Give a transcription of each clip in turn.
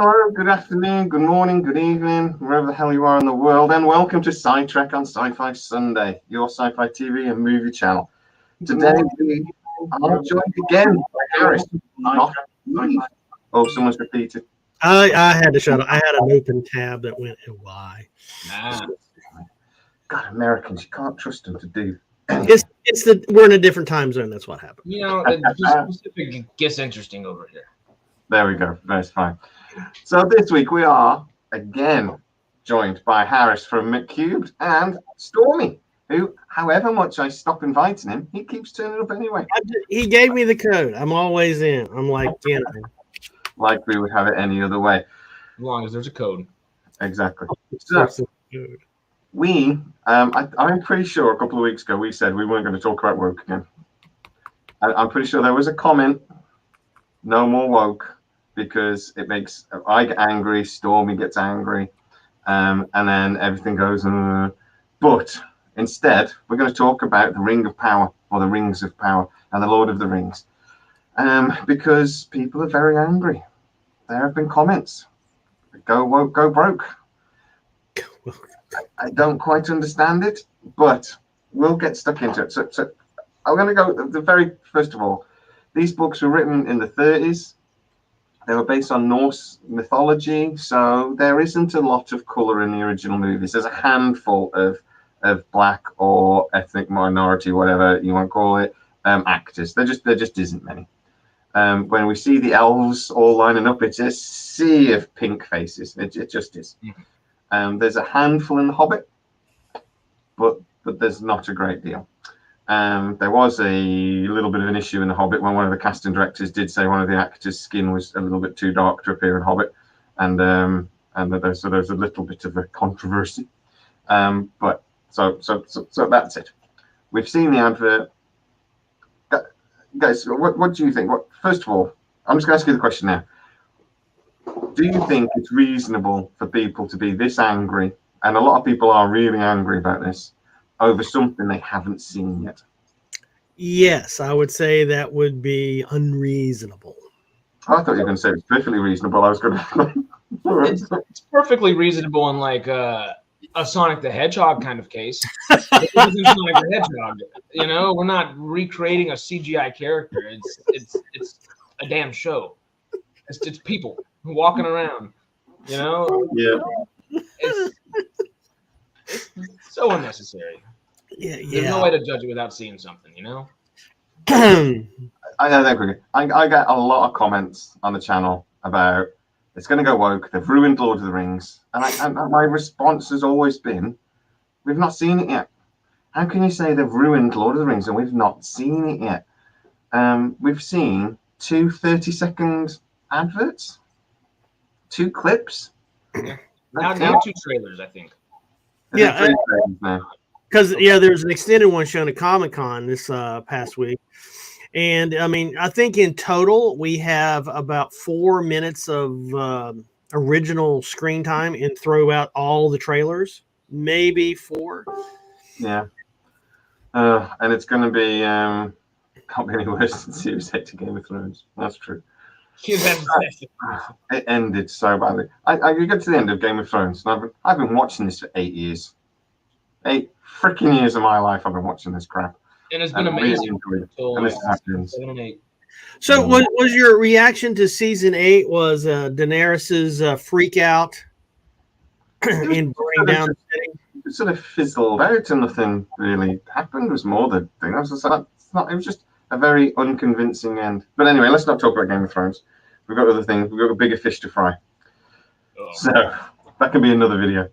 Hello, good afternoon, good morning, good evening, wherever the hell you are in the world, and welcome to SciTrek on Sci-Fi Sunday, your sci-fi TV and movie channel. Today we are joined again by Harris. Not Steve. Oh, someone's repeated. I had to shut up. I had an open tab that went why. God, Americans, you can't trust them to do. We're in a different time zone. That's what happened. You know, the Pacific gets interesting over here. There we go. That's fine. So this week we are again joined by Harris from McCubed and Stormy, who, however much I stop inviting him, he keeps turning up anyway. He gave me the code. I'm always in. I'm like, like we would have it any other way. As long as there's a code. Exactly. So we, I'm pretty sure a couple of weeks ago we said we weren't going to talk about woke again. I'm pretty sure there was a comment, no more woke, because it makes I get angry, Stormy gets angry, and then everything goes. But instead, we're going to talk about the Ring of Power, or the Rings of Power, and the Lord of the Rings, because people are very angry. There have been comments. Go woke, go broke. I don't quite understand it, but we'll get stuck into it. So I'm going to go the very first of all. These books were written in the 30s. They were based on Norse mythology, so there isn't a lot of color in the original movies. There's a handful of black or ethnic minority, whatever you want to call it, actors. There just isn't many. When we see the elves all lining up, it's a sea of pink faces. It just is. There's a handful in The Hobbit, but there's not a great deal. There was a little bit of an issue in The Hobbit when one of the casting directors did say one of the actors' skin was a little bit too dark to appear in Hobbit, and there's a little bit of a controversy. But so that's it. We've seen the advert. Guys, what do you think? First of all, I'm just going to ask you the question now. Do you think it's reasonable for people to be this angry, and a lot of people are really angry about this, over something they haven't seen yet? Yes, I would say that would be unreasonable. I thought you were going to say it's perfectly reasonable. I was going to. It's perfectly reasonable in like a Sonic the Hedgehog kind of case. It isn't Sonic the Hedgehog. You know, we're not recreating a CGI character. It's a damn show. It's people walking around. You know. Yeah. It's so unnecessary. Yeah. There's no way to judge it without seeing something, you know? I get a lot of comments on the channel about it's going to go woke, they've ruined Lord of the Rings. And my response has always been, we've not seen it yet. How can you say they've ruined Lord of the Rings and we've not seen it yet? We've seen 2 30-second adverts, 2 clips. Yeah. Now 2 trailers, I think. Yeah, because there's an extended one shown at Comic-Con this past week, and I mean, I think in total we have about 4 minutes of original screen time, and throw out all the trailers, maybe 4. Yeah, and it's going to be can't be any worse than Series 8 to Game of Thrones. That's true. It ended so badly. You get to the end of Game of Thrones, and I've been watching this for 8 years. 8 freaking years of my life I've been watching this crap. And it's been amazing. And this happens. 7 and 8. So was your reaction to season 8 was Daenerys's freak out in burning down the city? It sort of fizzled out and nothing really happened. It was more the thing. It was just a very unconvincing end. But anyway, let's not talk about Game of Thrones. We've got other things. We've got a bigger fish to fry. So that can be another video.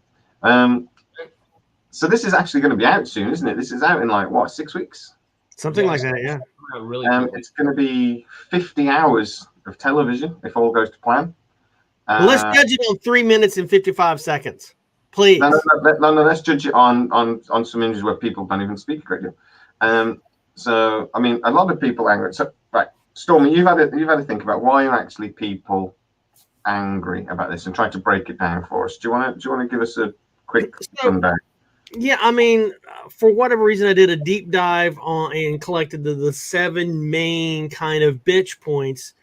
So this is actually going to be out soon, isn't it? This is out in like, what, 6 weeks? Something like that, yeah. Really it's going to be 50 hours of television, if all goes to plan. Let's judge it on 3 minutes and 55 seconds, please. No, let's judge it on some images where people don't even speak a great deal. So, I mean, a lot of people angry. So, right, Stormy, you've had to think about why are actually people angry about this, and try to break it down for us. Do you want to give us a quick rundown? Yeah, I mean, for whatever reason, I did a deep dive on and collected the 7 main kind of bitch points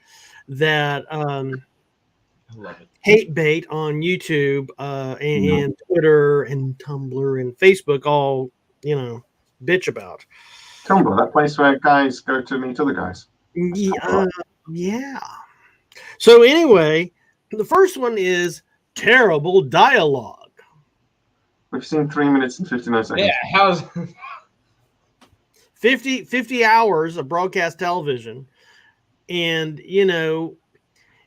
that I love it. hate bait on YouTube and Twitter and Tumblr and Facebook all, bitch about. Tumblr, that place where guys go to meet other guys. Yeah. So anyway, the first one is terrible dialogue. We've seen 3 minutes and 59 seconds. Yeah, how's 50 hours of broadcast television, and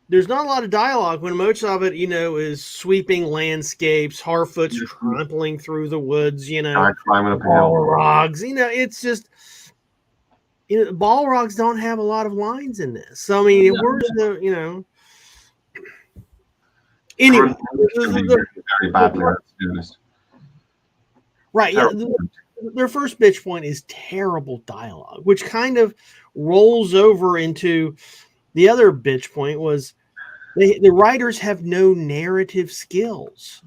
there's not a lot of dialogue when most of it is sweeping landscapes, Harfoot's trampling through the woods, climbing up a hill. Balrogs, it's just Balrogs don't have a lot of lines in this. So I mean, where's the anyway, very badly, let's be honest. Right, yeah. Their first bitch point is terrible dialogue, which kind of rolls over into the other bitch point was the writers have no narrative skills.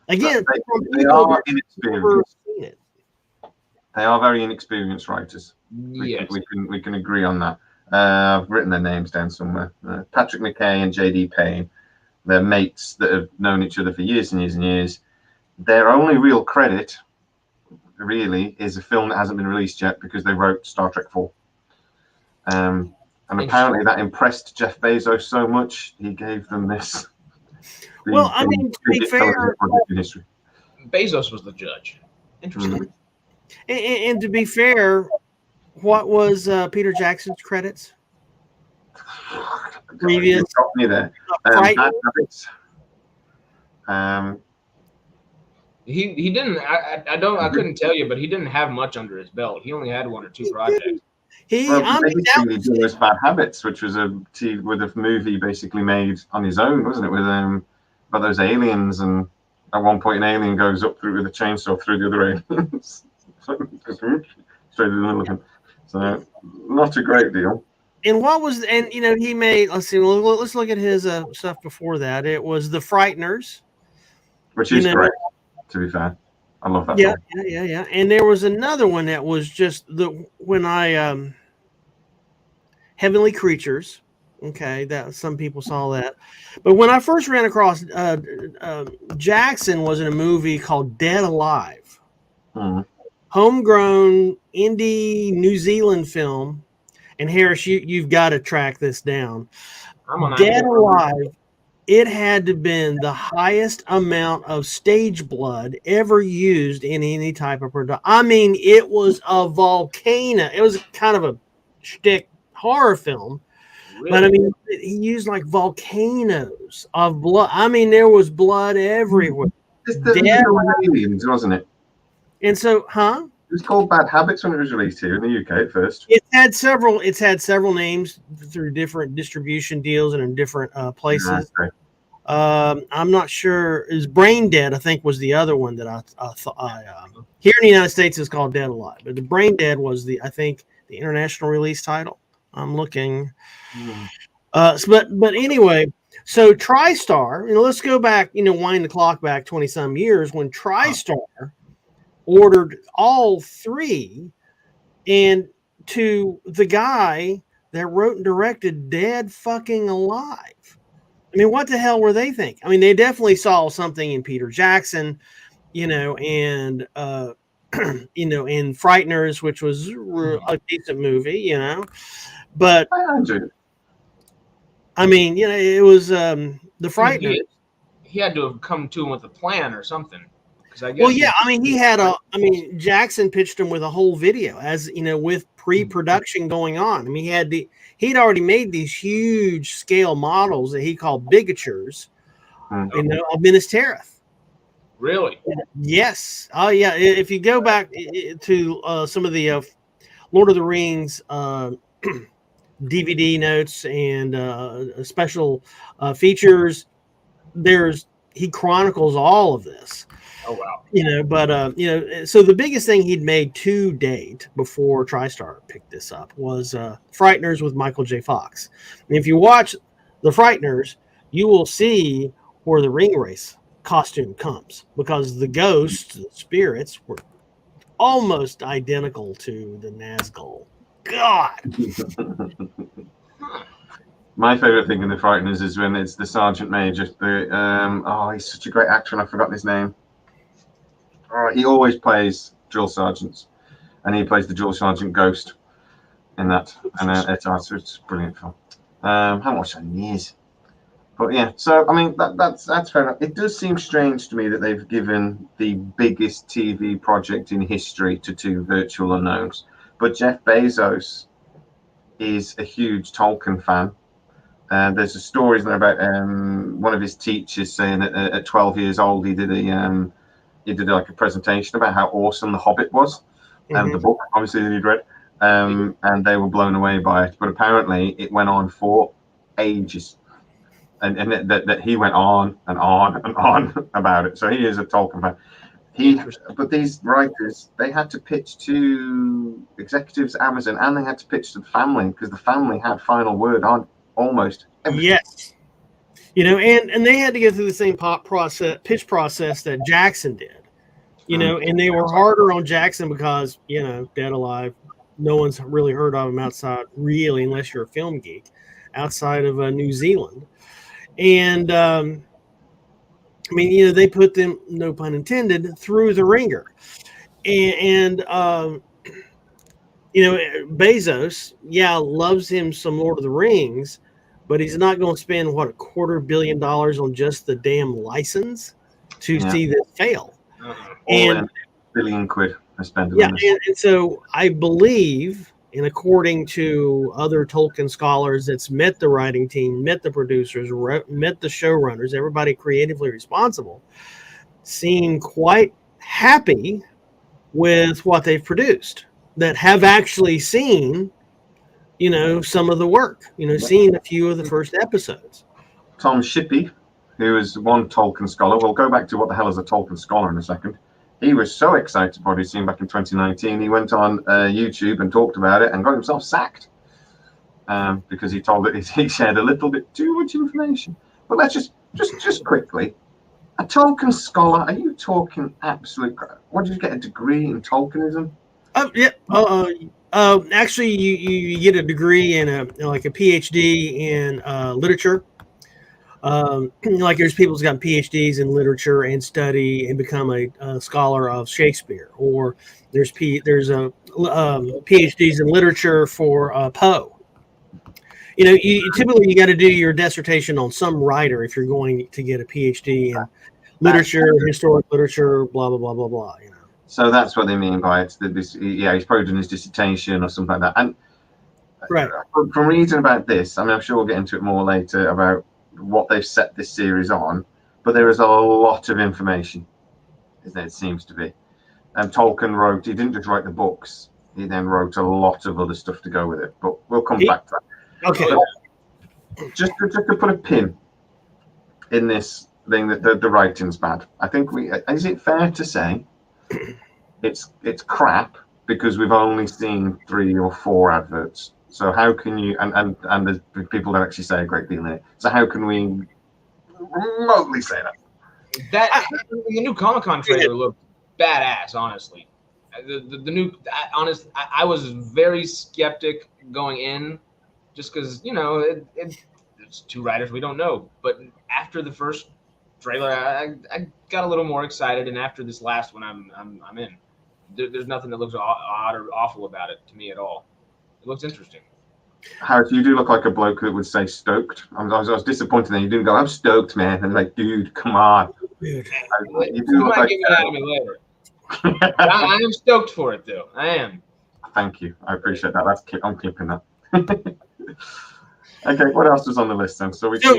Again, they are inexperienced. They are very inexperienced writers. yes. We can agree on that. I've written their names down somewhere. Patrick McKay and J.D. Payne. They're mates that have known each other for years and years and years. Their only real credit, really, is a film that hasn't been released yet because they wrote Star Trek 4. And apparently that impressed Jeff Bezos so much, he gave them this. Well, I mean, to be fair, Bezos was the judge. Interesting. And to be fair, what was Peter Jackson's credits? Previous. You got me there. Bad Habits. He didn't. I couldn't tell you, but he didn't have much under his belt. He only had 1 or 2 projects. He was Bad Habits, which was a movie basically made on his own, wasn't it? With about those aliens, and at one point an alien goes up through with a chainsaw through the other aliens, straight in the middle of him. So not a great deal. And what was he made? Let's see. Let's look at his stuff before that. It was The Frighteners, which is great. To be fair, I love that. Yeah. And there was another one that was just Heavenly Creatures. Okay, that some people saw that, but when I first ran across Jackson was in a movie called Dead Alive, homegrown indie New Zealand film. And Harris, you've got to track this down. Dead Alive. It had to been the highest amount of stage blood ever used in any type of production. I mean, it was a volcano. It was kind of a shtick horror film. Really? But I mean, he used like volcanoes of blood. I mean, there was blood everywhere. It's the aliens, wasn't it? And so, It was called Bad Habits when it was released here in the UK at first. It's had several names through different distribution deals and in different places. Yeah, okay. I'm not sure. Is Brain Dead? I think was the other one that I thought. Here in the United States, it's called Dead Alive, but the Brain Dead was the international release title. I'm looking. But anyway, so TriStar. Let's go back. Wind the clock back 20 some years when TriStar ordered all 3, and to the guy that wrote and directed Dead Fucking Alive. I mean, what the hell were they thinking? I mean, they definitely saw something in Peter Jackson, and in Frighteners, which was a decent movie, but I mean, it was the Frighteners. He had to have come to him with a plan or something. Jackson pitched him with a whole video with pre-production going on. I mean, he'd already made these huge scale models that he called bigatures, of Minas Tirith. Really? Yes. Oh, yeah. If you go back to some of the Lord of the Rings DVD notes and special features, he chronicles all of this. Oh, wow. So the biggest thing he'd made to date before TriStar picked this up was Frighteners with Michael J. Fox. And if you watch The Frighteners, you will see where the ring race costume comes, because the ghosts, the spirits, were almost identical to the Nazgul. God. My favourite thing in The Frighteners is when it's the Sergeant Major. He's such a great actor, and I've forgotten his name. He always plays drill sergeants, and he plays the drill sergeant Ghost in that. And it's a brilliant film. Haven't watched that in years. But yeah, so I mean that's fair enough. It does seem strange to me that they've given the biggest TV project in history to two virtual unknowns. But Jeff Bezos is a huge Tolkien fan. There's a story there about one of his teachers saying that at 12 years old he did like a presentation about how awesome The Hobbit was, the book obviously that he'd read, and they were blown away by it. But apparently it went on for ages. And that he went on and on and on about it. So he is a Tolkien fan. But these writers, they had to pitch to executives at Amazon, and they had to pitch to the family because the family had final word on almost everything. Yes. And they had to go through the same pitch process that Jackson did. And they were harder on Jackson because, dead alive, no one's really heard of him outside, really, unless you're a film geek, outside of New Zealand. And they put them, no pun intended, through the ringer. And Bezos, loves him some Lord of the Rings, but he's not going to spend $250 million on just the damn license to see this fail. And £1 billion I spent. Yeah, and so I believe. And according to other Tolkien scholars that's met the writing team, met the producers, met the showrunners, everybody creatively responsible, seem quite happy with what they've produced, that have actually seen, some of the work, seen a few of the first episodes. Tom Shippey, who is one Tolkien scholar, we'll go back to what the hell is a Tolkien scholar in a second. He was so excited about what he'd seen back in 2019. He went on YouTube and talked about it and got himself sacked because he told that he shared a little bit too much information. But let's just quickly, a Tolkien scholar, are you talking absolute crap? What, did you get a degree in Tolkienism? Actually, you get a degree in a PhD in literature. There's people who's got PhDs in literature and study and become a scholar of Shakespeare, or there's PhDs in literature for Poe. Typically you got to do your dissertation on some writer if you're going to get a PhD in literature, historic literature, blah blah blah blah blah. So that's what they mean by it. He's probably done his dissertation or something like that. And right, from reading about this, I'm sure we'll get into it more later about what they've set this series on, but there is a lot of information, it seems to be. And Tolkien he didn't just write the books, he then wrote a lot of other stuff to go with it, but we'll come back to that. Okay. But just to put a pin in this thing that the writing's bad, I think is it fair to say it's crap because we've only seen 3 or 4 adverts? So how can you, and there's people that actually say a great deal in it. So how can we remotely say that? The new Comic-Con trailer looked badass, honestly. The new, I was very skeptic going in, just because it's 2 writers we don't know. But after the first trailer, I got a little more excited, and after this last one, I'm in. There's nothing that looks odd or awful about it to me at all. It looks interesting. Harris, you do look like a bloke that would say stoked. I was disappointed that you didn't go, I'm stoked, man. And like, dude, come on. Dude. You might get mad at me later. I am stoked for it, though. I am. Thank you. I appreciate that. I'm clipping that. Okay, what else was on the list then? So we can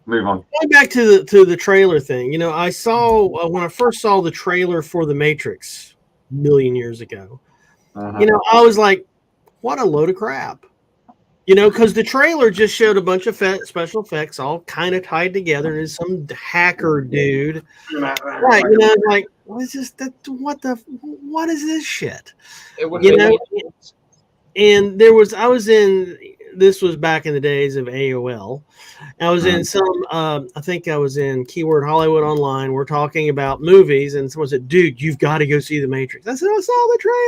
move on. Going back to the trailer thing, I saw when I first saw the trailer for The Matrix a million years ago, I was like, what a load of crap. Because the trailer just showed a bunch of special effects all kind of tied together, and there's some hacker dude. Right, like, what is this? What is this shit? And this was back in the days of AOL. I was in I think I was in Keyword Hollywood Online. We're talking about movies, and someone said, dude, you've got to go see The Matrix. I said, I saw the trailer.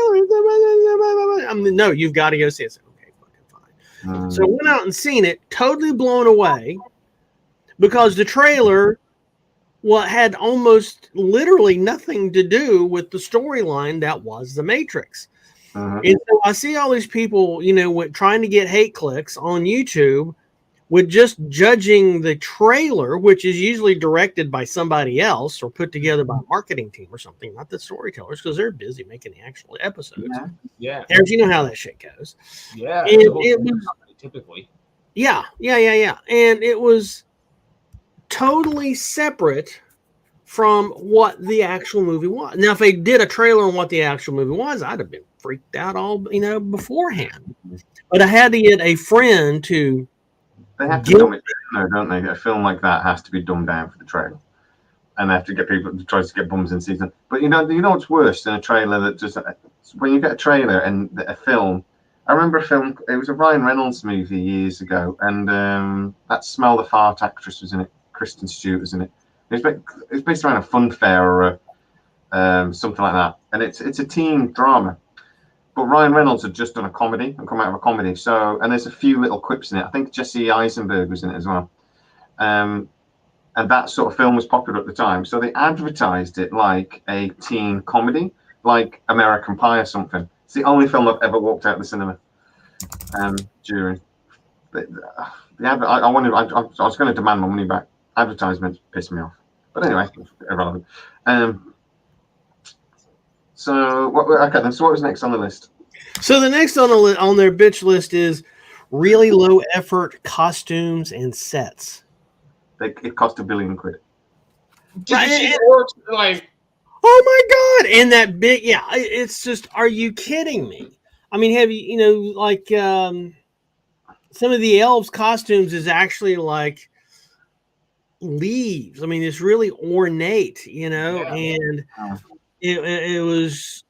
No, you've got to go see it. I said, okay, fucking So I went out and seen it, totally blown away, because the trailer had almost literally nothing to do with the storyline that was The Matrix. And so I see all these people, trying to get hate clicks on YouTube with just judging the trailer, which is usually directed by somebody else or put together by a marketing team or something, not the storytellers, because they're busy making the actual episodes. Yeah. And you know how that shit goes. Yeah. And it was typically. Yeah. And it was totally separate from what the actual movie was. Now, if they did a trailer on what the actual movie was, I'd have been freaked out all beforehand. But I had to get a friend to. They have to dumb it down, don't they? A film like that has to be dumbed down for the trailer, and they have to get people to try to get bums in season. But you know what's worse than a trailer that just when you get a trailer and a film. I remember a film. It was a Ryan Reynolds movie years ago, and that Smell the Fart actress was in it. Kristen Stewart was in it. It's based around a fun fair or something like that, and it's a teen drama. But Ryan Reynolds had just done a comedy and come out of a comedy, and there's a few little quips in it. I think Jesse Eisenberg was in it as well, and that sort of film was popular at the time. So they advertised it like a teen comedy, like American Pie or something. It's the only film I've ever walked out of the cinema during. I was going to demand my money back. Advertisements pissed me off, but anyway, irrelevant. So what was next on the list? So the next on their bitch list is really low effort costumes and sets. It cost $1 billion. Like, oh my god! And that big, it's just, are you kidding me? I mean, have you, some of the elves' costumes is actually like leaves. I mean, it's really ornate, and it was,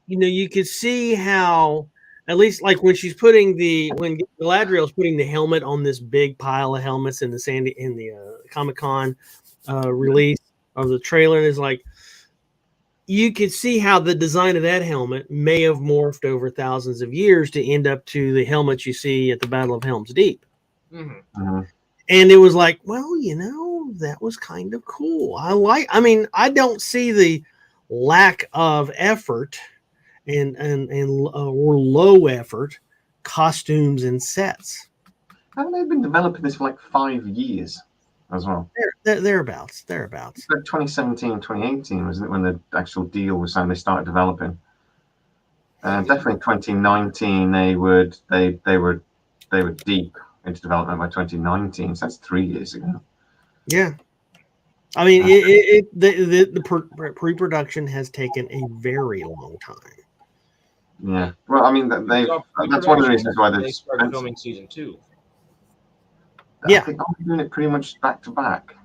you could see how, at least like when Galadriel's putting the helmet on this big pile of helmets in the Comic-Con release of the trailer, and it's like, you could see how the design of that helmet may have morphed over thousands of years to end up to the helmet you see at the Battle of Helm's Deep. Mm-hmm. And it was like, well, that was kind of cool. I don't see the lack of effort and or low effort costumes and sets. Haven't they been developing this for like 5 years as well? Thereabouts. It's like 2017, 2018, wasn't it, when the actual deal was signed? They started developing. Definitely 2019. They were deep into development by 2019. So that's 3 years ago. Yeah. I mean, the pre-production has taken a very long time. Yeah. Well, I mean, that's one of the reasons why they started filming season 2. I think I'm doing it pretty much back to back.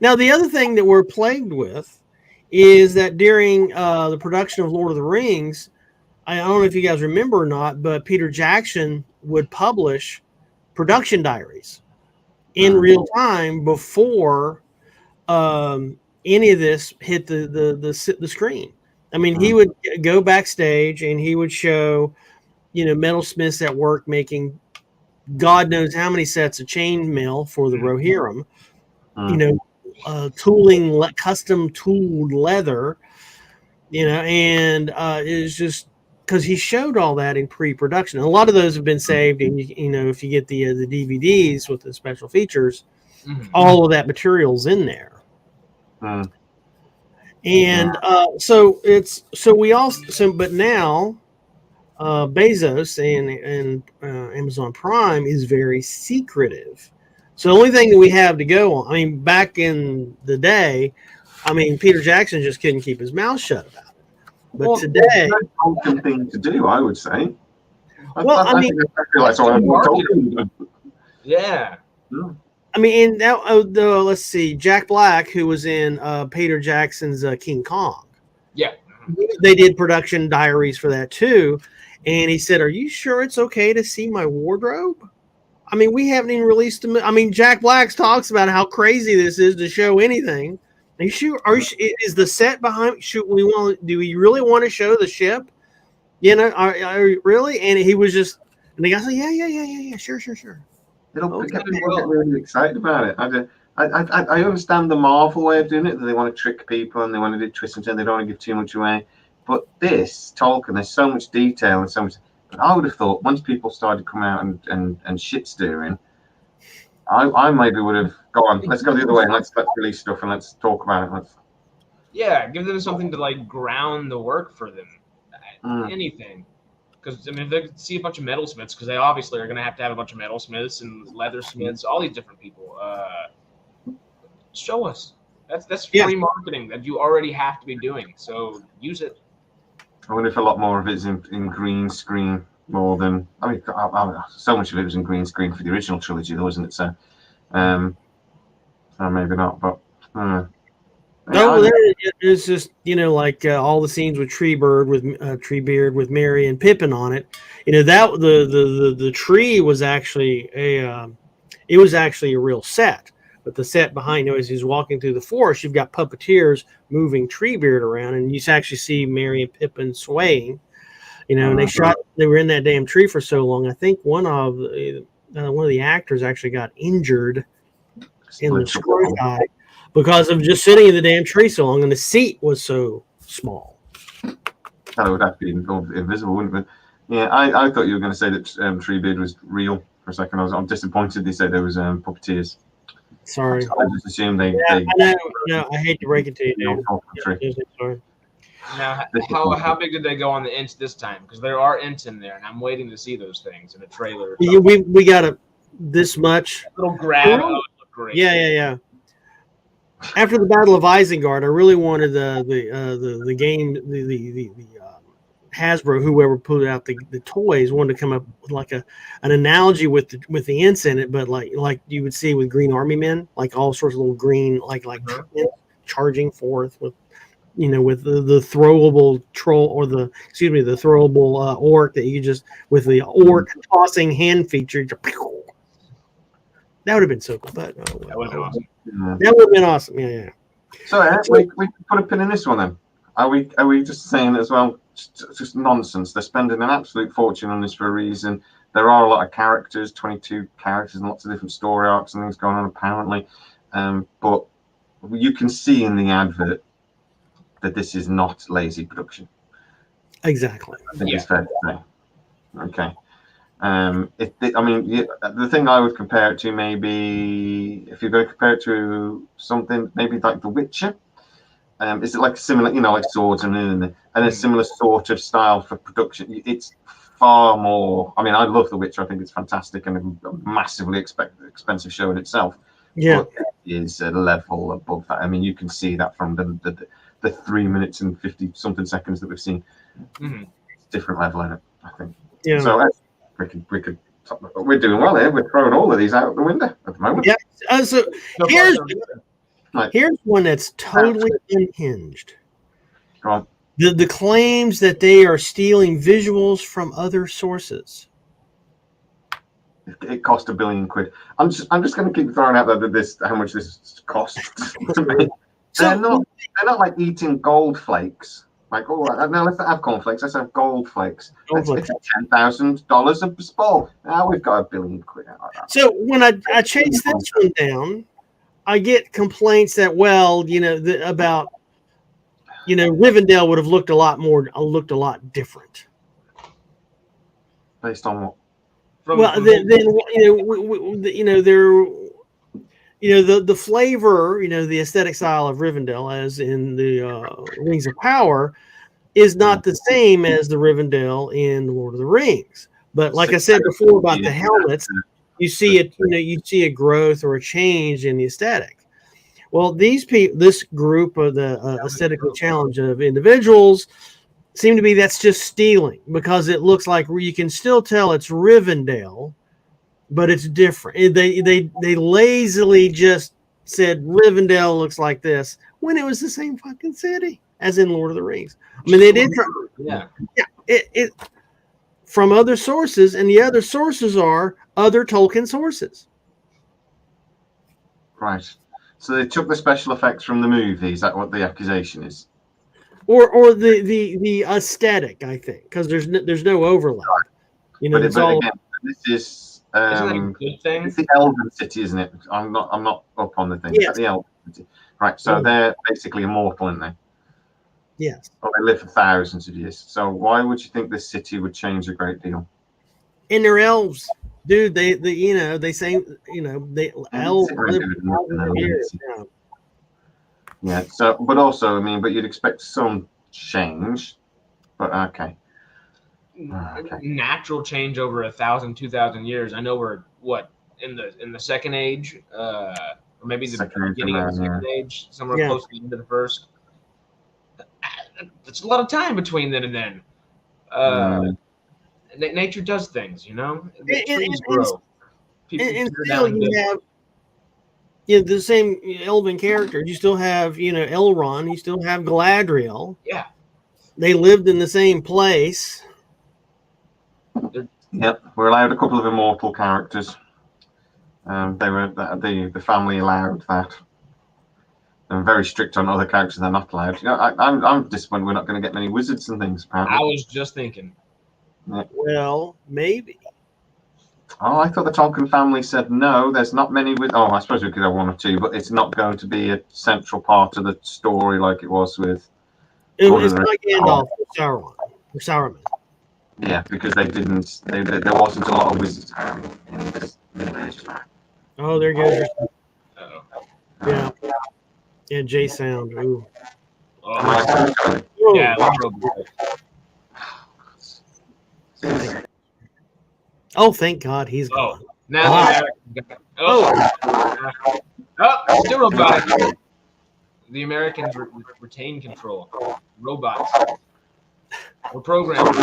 Now, the other thing that we're plagued with is that during the production of Lord of the Rings, I don't know if you guys remember or not, but Peter Jackson would publish production diaries in real time before any of this hit the screen. I mean, he would go backstage and he would show, metalsmiths at work making God knows how many sets of chainmail for the Rohirrim, tooling, custom tooled leather, and it's just because he showed all that in pre-production. And a lot of those have been saved, and if you get the DVDs with the special features, all of that material's in there. And but now Bezos and Amazon Prime is very secretive. So the only thing that we have to go on, I mean, back in the day, I mean, Peter Jackson just couldn't keep his mouth shut about it. But today, it's a open thing to do, I would say. I mean, yeah. I mean, and now, let's see, Jack Black, who was in Peter Jackson's King Kong. Yeah. They did production diaries for that too. And he said, "Are you sure it's okay to see my wardrobe? I mean, we haven't even released them." I mean, Jack Black talks about how crazy this is to show anything. Are you sure? Is the set behind? Do we really want to show the ship? Are really? And he was just And the guy's like, yeah, sure. It'll Okay. get people get really excited about it. I understand the Marvel way of doing it, that they want to trick people and they want to do twists and turns, they don't want to give too much away. But this Tolkien, there's so much detail and so much. But I would have thought once people started coming out and shit steering, I maybe would have gone, let's go the other way and let's release stuff and let's talk about it. Yeah, give them something to like ground the work for them. Anything. Because I mean, if they see a bunch of metalsmiths, because they obviously are going to have a bunch of metalsmiths and leathersmiths, all these different people. Show us. That's free marketing that you already have to be doing. So use it. I wonder if a lot more of it's in green screen more than so much of it was in green screen for the original trilogy, though, wasn't it? So, maybe not. But it's just like all the scenes with Treebeard with Merry and Pippin on it. That the tree was actually a real set. But the set behind, as he's walking through the forest, you've got puppeteers moving Treebeard around, and you actually see Merry and Pippin swaying. And they were in that damn tree for so long. I think one of the actors actually got injured in the screw eye because of just sitting in the damn tree so long, and the seat was so small. That would have to be invisible, wouldn't it? Yeah, I thought you were going to say that Treebeard was real for a second. I'm disappointed they said there was puppeteers. Sorry. I just assumed they. I know. No, I hate to break it to you. Sorry. Now, how big did they go on the ints this time? Because there are ints in there, and I'm waiting to see those things in a trailer. We got this much. A little grab. Oh, it looked great. Yeah. After the Battle of Isengard, I really wanted the game, the Hasbro, whoever put out the toys, wanted to come up with like an analogy with the ints in it, but like you would see with Green Army Men, like all sorts of little green charging forth with with the throwable troll or the throwable orc that you just with the orc tossing hand feature. That would have been so cool. But that would have been awesome. That would have been awesome. Yeah. So we put a pin in this one then. Are we just saying as well? Just nonsense. They're spending an absolute fortune on this for a reason. There are a lot of characters, 22 characters, and lots of different story arcs and things going on apparently. But you can see in the advert that this is not lazy production. Exactly. I think it's fair to say. Okay. The thing I would compare it to, maybe if you're going to compare it to something, maybe like The Witcher. Is it like similar, like swords and a similar sort of style for production? It's far more. I mean, I love The Witcher. I think it's fantastic and a massively expensive show in itself. Yeah, but it is a level above that. I mean, you can see that from the 3 minutes and 50 something seconds that we've seen. Mm-hmm. Different level in it, I think. Yeah. So we're doing well here. We're throwing all of these out the window at the moment. Yeah. So here's one that's totally unhinged. Go on. The claims that they are stealing visuals from other sources. It cost £1 billion. I'm just going to keep throwing out there how much this costs to make. They're not like eating gold flakes. Like, now let's not have cornflakes. Let's have gold flakes. It's $10,000 a ball. Now we've got £1 billion out of that. So when I chase this one down, I get complaints that about Rivendell would have looked a lot different. Based on what? The flavor, the aesthetic style of Rivendell, as in the Rings of Power, is not the same as the Rivendell in the Lord of the Rings. But like I said before about the helmets, you see it. You see a growth or a change in the aesthetic. Well, this group of the aesthetically challenged of individuals seem to be that's just stealing because it looks like you can still tell it's Rivendell. But it's different. They lazily just said Rivendell looks like this when it was the same fucking city as in Lord of the Rings. I mean, they did. It from other sources, and the other sources are other Tolkien sources. Right. So they took the special effects from the movie. Is that what the accusation is? Or the aesthetic, I think, because there's no overlap. You know, but again, this is Isn't that a good thing? it's the Elven city, isn't it? I'm not up on the thing. Yes. It's the Elven city, right? So they're basically immortal, aren't they? Yes. Or they live for thousands of years. So why would you think this city would change a great deal? And they're elves, dude. They you know, they say, you know, they elves live for thousands of years. Yeah. Yeah. So, but also, I mean, but you'd expect some change. But okay. Natural change over 1,000, 2,000 years. I know we're what in the second age, or maybe the beginning of the second age, somewhere close to the end of the first. It's a lot of time between then and then. Nature does things, you know. The trees grow. People and still you have the same elven characters. You still have, you know, Elrond. You still have Galadriel. Yeah. They lived in the same place. Yep, we're allowed a couple of immortal characters. They were the family allowed that. I'm very strict on other characters they're not allowed. You know, I'm disappointed we're not going to get many wizards and things. Apparently, I was just thinking. Yeah. Well, maybe. Oh, I thought the Tolkien family said no. There's not many with. Oh, I suppose we could have one or two, but it's not going to be a central part of the story like it was with. It's like Gandalf or Sauron. Yeah, because they didn't. There wasn't a lot of wizards in this village. Oh, there goes. Yeah. Yeah, J sound. Ooh. Yeah. Oh, thank God he's gone. Now still robotic. The Americans retain control. Robots. We're programmed.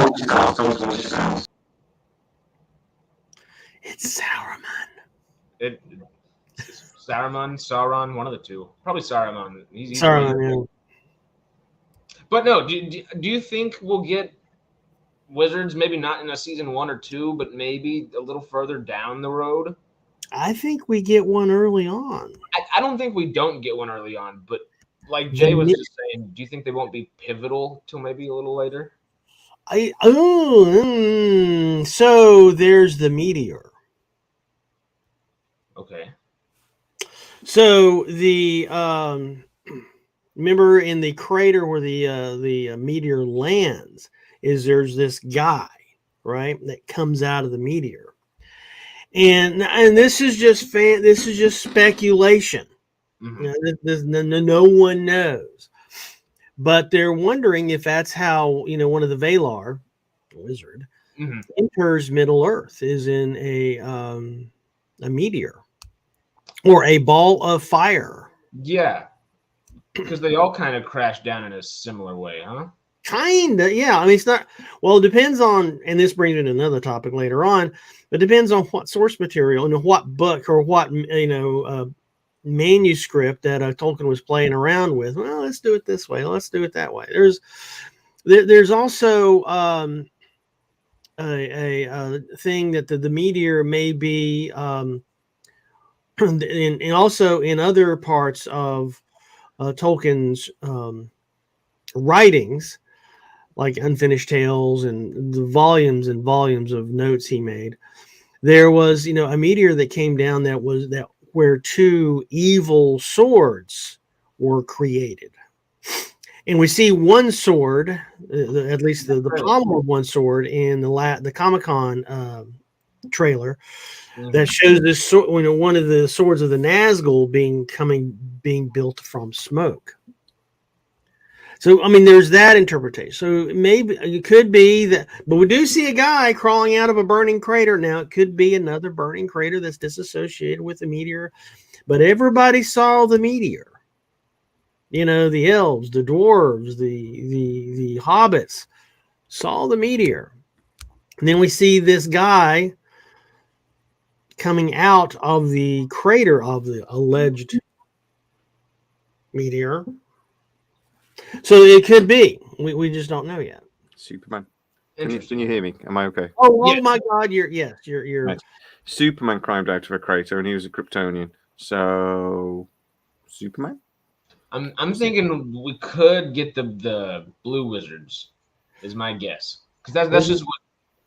It's Saruman. Sauron, one of the two. Probably Saruman. He's Saruman, yeah. But no, do you think we'll get wizards? Maybe not in a season 1 or 2, but maybe a little further down the road. I think we get one early on. I don't think we don't get one early on, but like Jay was just saying, do you think they won't be pivotal till maybe a little later? So there's the meteor. Okay. So the remember in the crater where the meteor lands there's this guy, right, that comes out of the meteor, and this is just speculation. Mm-hmm. You know, no one knows, but they're wondering if that's how, you know, one of the Valar, wizard, enters Middle Earth, is in a meteor or a ball of fire. Yeah, because they all kind of crash down in a similar way, huh? Kinda, yeah. I mean, it's not. Well, it depends on, and this brings in another topic later on. It depends on what source material and what book or what, you know, manuscript that Tolkien was playing around with. Well, let's do it this way. Let's do it that way. There's also a thing that the meteor may be, and also in other parts of Tolkien's writings, like Unfinished Tales and the volumes and volumes of notes he made. There was, you know, a meteor that came down where two evil swords were created. And we see one sword, at least the pommel of one sword in the Comic-Con trailer, that shows this sword, you know, one of the swords of the Nazgul being built from smoke. So, I mean, there's that interpretation. So maybe it could be that, but we do see a guy crawling out of a burning crater. Now, it could be another burning crater that's disassociated with the meteor, but everybody saw the meteor. You know, the elves, the dwarves, the hobbits saw the meteor. And then we see this guy coming out of the crater of the alleged meteor. So it could be. We just don't know yet. Superman. Can you hear me? Am I okay? Oh my God! You're right. Superman climbed out of a crater and he was a Kryptonian. So Superman. I'm thinking we could get the blue wizards, is my guess, because that's just what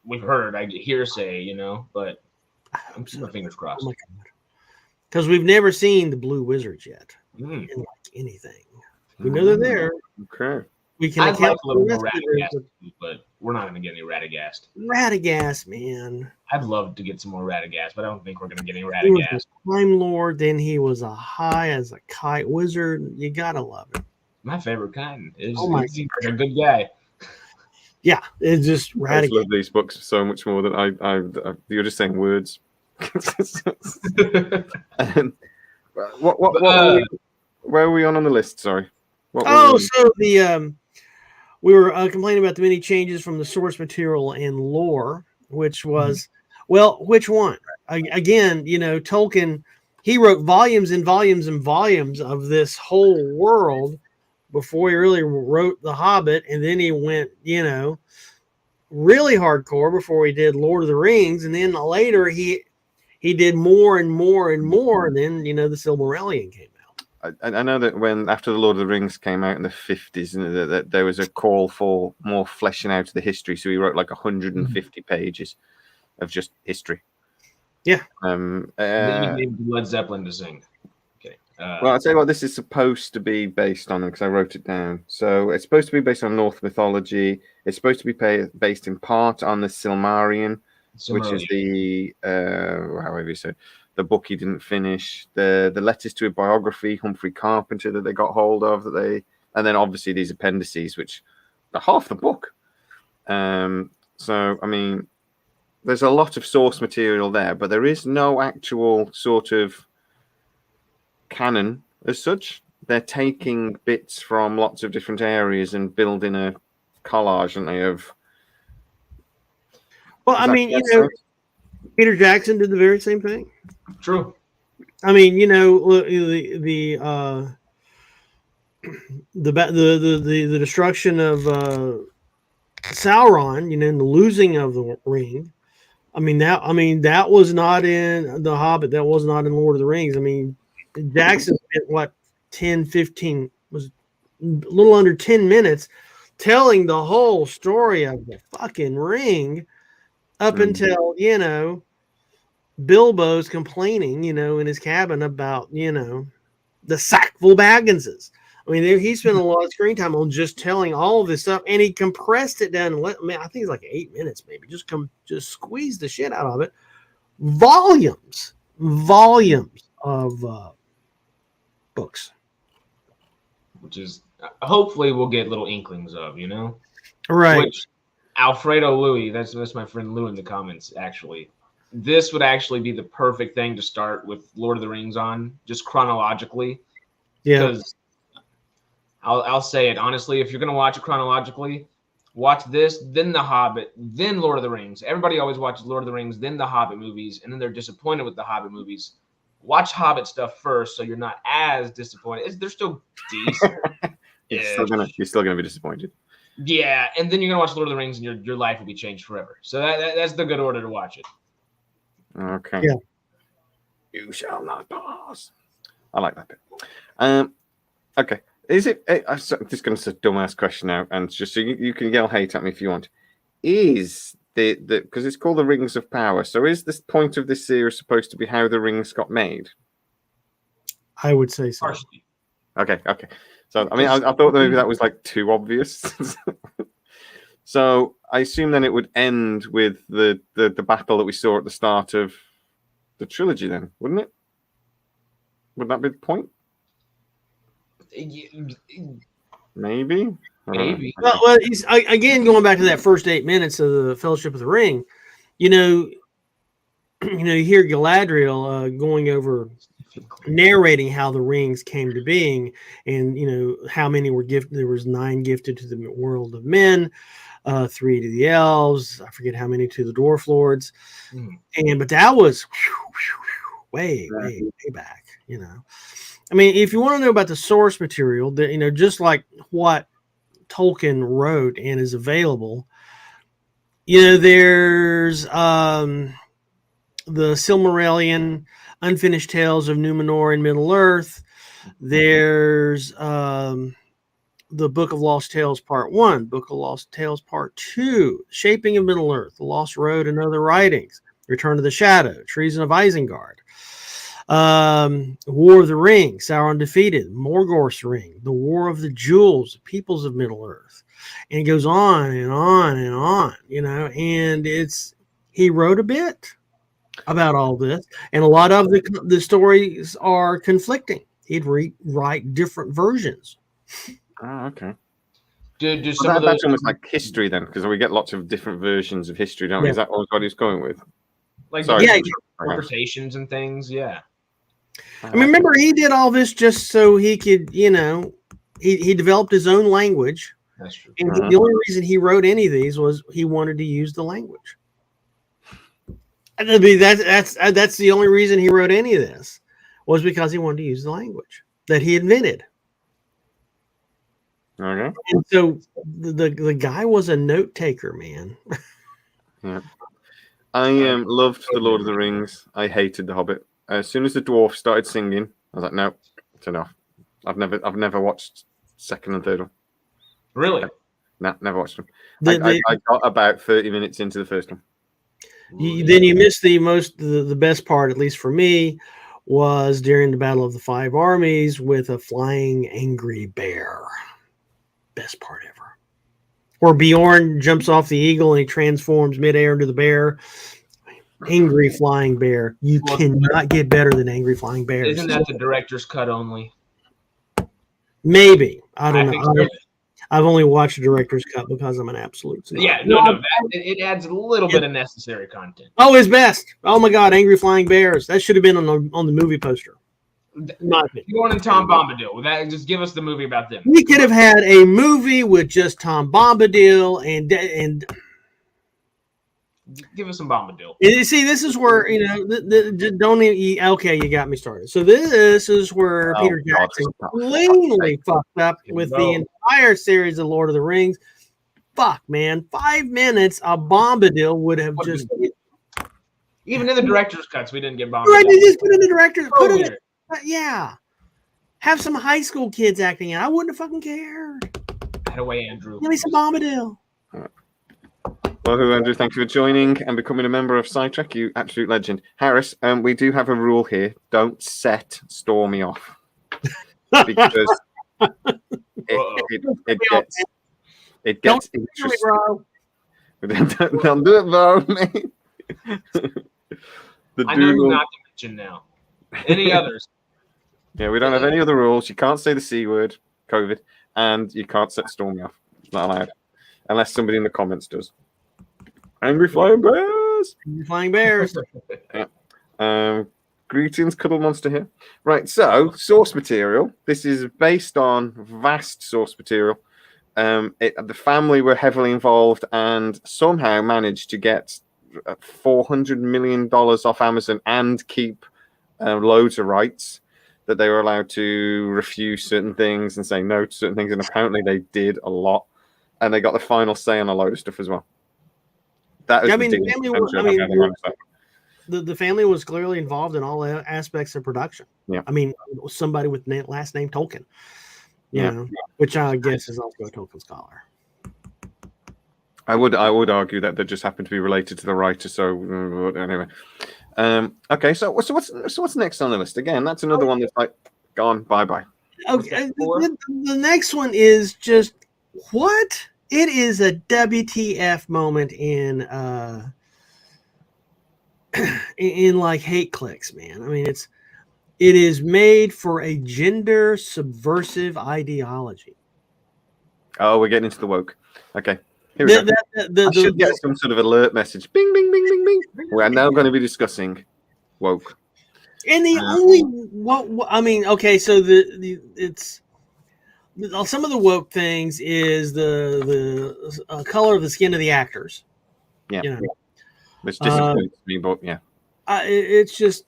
we've heard. I get hearsay, but I'm so. my fingers crossed. Oh my God. Because we've never seen the Blue Wizards yet Mm. in like anything. We know they're there. Okay. We can I'd like account a little for more the rest of Radagast, but we're not going to get any Radagast. Radagast, man. I'd love to get some more Radagast, but I don't think we're going to get any He was Radagast. a Time Lord, then he was a high as a kite wizard. You gotta love it. My favorite kind. Oh my He's a good guy. Yeah, it's just I just Radagast. love these books so much more than I you're just saying words. Where are we on the list? Sorry. So the we were complaining about the many changes from the source material and lore, which was which one? Again, Tolkien, he wrote volumes and volumes and volumes of this whole world before he really wrote The Hobbit, and then he went, really hardcore before he did Lord of the Rings, and then later he did more and more and more, and then the Silmarillion came out. I know that when after the Lord of the Rings came out in the 50s, that there was a call for more fleshing out the history, so he wrote like 150 pages of just history. Yeah. Then you gave Led Zeppelin to sing. Okay. Well, I'll tell you what this is supposed to be based on, because I wrote it down. So it's supposed to be based on Norse mythology. It's supposed to be based in part on the Silmarillion, which is the however you say, the book he didn't finish. The letters to a biography, Humphrey Carpenter, that they got hold of, and then obviously these appendices, which are half the book. So I mean, there's a lot of source material there, but there is no actual sort of canon as such. They're taking bits from lots of different areas and building a collage, aren't they? Well, I mean, Peter Jackson did the very same thing. True. I mean, the destruction of Sauron, and the losing of the ring. I mean that was not in The Hobbit. That was not in Lord of the Rings. I mean, Jackson spent 15 was a little under 10 minutes telling the whole story of the fucking ring up until Bilbo's complaining, in his cabin about the Sackville Bagginses. I mean, he spent a lot of screen time on just telling all of this stuff, and he compressed it down. I think it's like 8 minutes, maybe. Just squeeze the shit out of it. Volumes of books, which is hopefully we'll get little inklings of, right? Which Alfredo Louis, that's my friend Lou in the comments. Actually, this would actually be the perfect thing to start with Lord of the Rings on, just chronologically. Yeah. Because I'll say it honestly, if you're gonna watch it chronologically, watch this, then The Hobbit, then Lord of the Rings. Everybody always watches Lord of the Rings, then the Hobbit movies, and then they're disappointed with the Hobbit movies. Watch Hobbit stuff first, so you're not as disappointed. They're still decent. You're still gonna be disappointed. Yeah, and then you're gonna watch Lord of the Rings, and your life will be changed forever. So that's the good order to watch it. Okay. Yeah. You shall not pass. I like that bit. Okay. Is it? I'm just going to say a dumbass question now, and just so you can yell hate at me if you want. Is the because it's called the Rings of Power? So is this point of this series supposed to be how the rings got made? I would say so. Partially. Okay. So I mean, I thought maybe that was like too obvious. So I assume then it would end with the battle that we saw at the start of the trilogy, then, wouldn't it? Would that be the point? Maybe. Well, again, going back to that first 8 minutes of the Fellowship of the Ring, you hear Galadriel going over, narrating how the rings came to being, and how many were gifted. There was 9 gifted to the world of men, 3 to the elves. I forget how many to the dwarf lords, but that was way back. I mean, if you want to know about the source material, that just like what Tolkien wrote and is available, there's the Silmarillion, Unfinished Tales of Numenor and Middle Earth. There's the Book of Lost Tales Part 1, Book of Lost Tales Part 2, Shaping of Middle Earth, The Lost Road and Other Writings, Return of the Shadow, Treason of Isengard, War of the Ring, Sauron Defeated, Morgoth's Ring, The War of the Jewels, Peoples of Middle Earth. And it goes on and on and on, and he wrote a bit about all this, and a lot of the stories are conflicting. He'd write different versions. Oh, okay. Do some of those that's almost like history then, because we get lots of different versions of history, don't we? Is that what he's going with? Like interpretations and things? Yeah. I mean, remember, he did all this just so he could, he developed his own language. That's true. And the only reason he wrote any of these was he wanted to use the language. I mean, that's the only reason he wrote any of this, was because he wanted to use the language that he invented. Okay. And so the guy was a note taker, man. Yeah. I loved The Lord of the Rings. I hated The Hobbit. As soon as the dwarf started singing, I was like, no, it's enough. I've never watched second and third one. Really? No, never watched them. I got about 30 minutes into the first one. Then you missed the best part, at least for me, was during the Battle of the Five Armies with a flying angry bear. Best part ever. Where Bjorn jumps off the eagle and he transforms midair into the bear. Angry flying bear. You cannot get better than angry flying bears. Isn't that the director's cut only? Maybe. I don't know. So. I've only watched the director's cut because I'm an absolute snob. Yeah, no. It adds a little bit of necessary content. Oh, his best. Oh my God, Angry Flying Bears. That should have been on the movie poster. Bjorn and Tom Bombadil. Just give us the movie about them. We could have had a movie with just Tom Bombadil and give us some Bombadil. You see, this is where don't even. Okay, you got me started. So this is where Peter Jackson cleanly fucked up with the entire series of Lord of the Rings. Fuck, man, 5 minutes of Bombadil would have just. Even in the director's cuts, we didn't get Bombadil. Right, they just put in the director's. Yeah, have some high school kids acting in. I wouldn't have fucking cared. That away, Andrew. Give me some Bombadil. Well, Andrew, thank you for joining and becoming a member of SciTrek, you absolute legend. Harris, we do have a rule here. Don't set Stormy off. Because it gets interesting. Bro. Don't do it, bro, mate. I know who not to mention now. Any others? Yeah, we don't have any other rules. You can't say the C word, COVID, and you can't set Stormy off. It's not allowed. Unless somebody in the comments does. Angry Flying Bears! Angry Flying Bears. Yeah. Greetings, Cuddle Monster here. Right, so, source material. This is based on vast source material. The family were heavily involved and somehow managed to get $400 million off Amazon and keep loads of rights that they were allowed to refuse certain things and say no to certain things. And apparently they did a lot. And they got the final say on a load of stuff as well. That was the family was clearly involved in all aspects of production. Yeah. I mean, somebody with last name Tolkien, you know, which I guess is also a Tolkien scholar. I would argue that they just happen to be related to the writer. So anyway, okay. So what's next on the list? Again, that's another one that's like gone bye. Okay, the next one is just what? It is a WTF moment in like hate clicks, man. I mean, it is made for a gender subversive ideology. Oh, we're getting into the woke. Okay. Here we go. I should get some sort of alert message. Bing, bing, bing, bing, bing. We're now going to be discussing woke. And the only I mean, okay, so it's some of the woke things is the color of the skin of the actors. Yeah, you know? Which disappoints me, but yeah, it's just.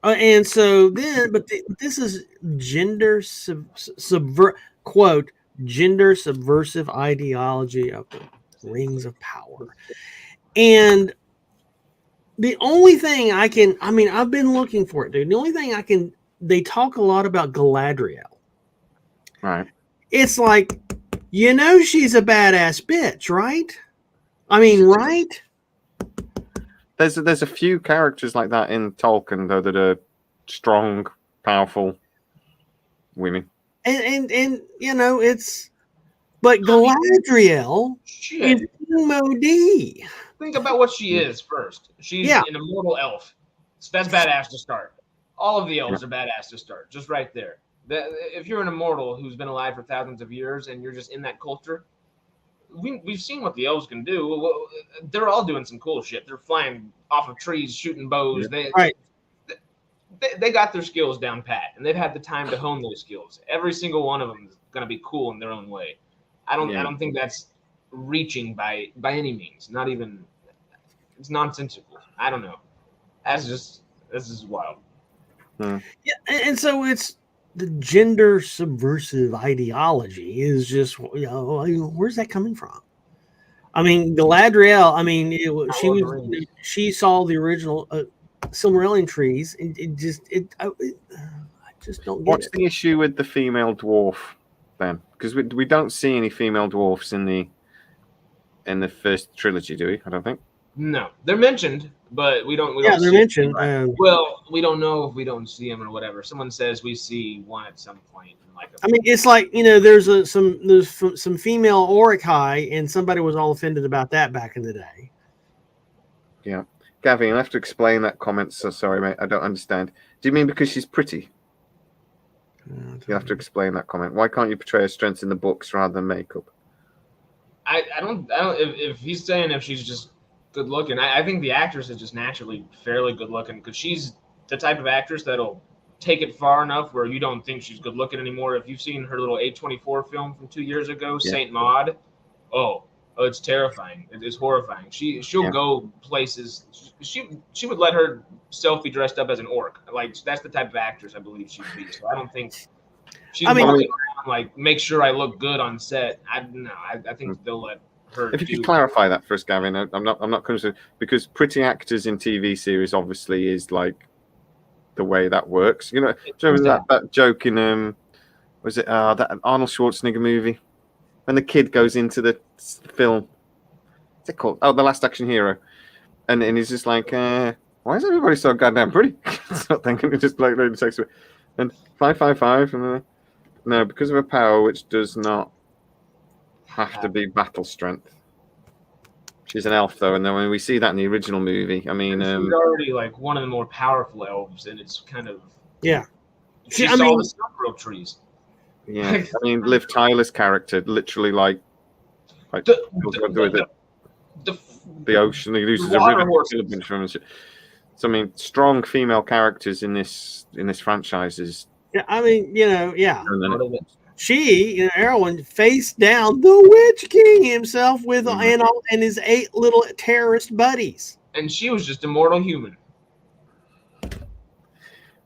And so then, but this is gender gender subversive ideology of the rings of power. And the only thing I've been looking for it, dude. The only thing they talk a lot about Galadriel. Right. It's like, she's a badass bitch, right? I mean, right? There's a few characters like that in Tolkien though that are strong, powerful women. And it's, but Galadriel is MOD. Think about what she is first. She's an immortal elf. So that's badass to start. All of the elves are badass to start, just right there. If you're an immortal who's been alive for thousands of years and you're just in that culture, we've seen what the elves can do. They're all doing some cool shit. They're flying off of trees, shooting bows. They got their skills down pat, and they've had the time to hone those skills. Every single one of them is going to be cool in their own way. I don't think that's reaching by any means. Not even. It's nonsensical. I don't know. This is wild. Yeah, and so it's the gender subversive ideology is just, where's that coming from? I mean, Galadriel. I mean, she saw the original Silmarillion trees, and I just don't get What's it. the issue with the female dwarf then? Because we don't see any female dwarfs in the first trilogy, do we? I don't think. No, they're mentioned, but we don't. Yeah, they're mentioned. Well, we don't know if we don't see them or whatever. Someone says we see one at some point. I mean, it's like, there's some female Oricai, and somebody was all offended about that back in the day. Yeah, Gavin, you have to explain that comment. So sorry, mate, I don't understand. Do you mean because she's pretty? You have to explain that comment. Why can't you portray her strengths in the books rather than makeup? I don't. If he's saying if she's just good looking, I think the actress is just naturally fairly good looking because she's the type of actress that'll take it far enough where you don't think she's good looking anymore. If you've seen her little A24 film from 2 years ago, Saint Maud, oh, it's terrifying. It's horrifying. She'll go places. She would let herself be dressed up as an orc. Like, that's the type of actress I believe she'd be. So I don't think she's like make sure I look good on set. I think they'll let her. If you could clarify that for us, Gavin, I'm not concerned because pretty actors in TV series obviously is like the way that works. Do you remember that joke in was it that Arnold Schwarzenegger movie when the kid goes into the film? What's it called? Oh, The Last Action Hero, and he's just like, why is everybody so goddamn pretty? Sort of thing, and he just like really takes it. And 555, and no, because of a power which does not have to be battle strength. She's an elf, though, and then when we see that in the original movie, I mean, she's already like one of the more powerful elves, and it's kind of She saw the Silmaril trees. Yeah, I mean, Liv Tyler's character literally like the ocean. He loses a river from it. So I mean, strong female characters in this franchise is. Yeah, I mean, she, Erwin, faced down the Witch King himself with and his 8 little terrorist buddies. And she was just a mortal human.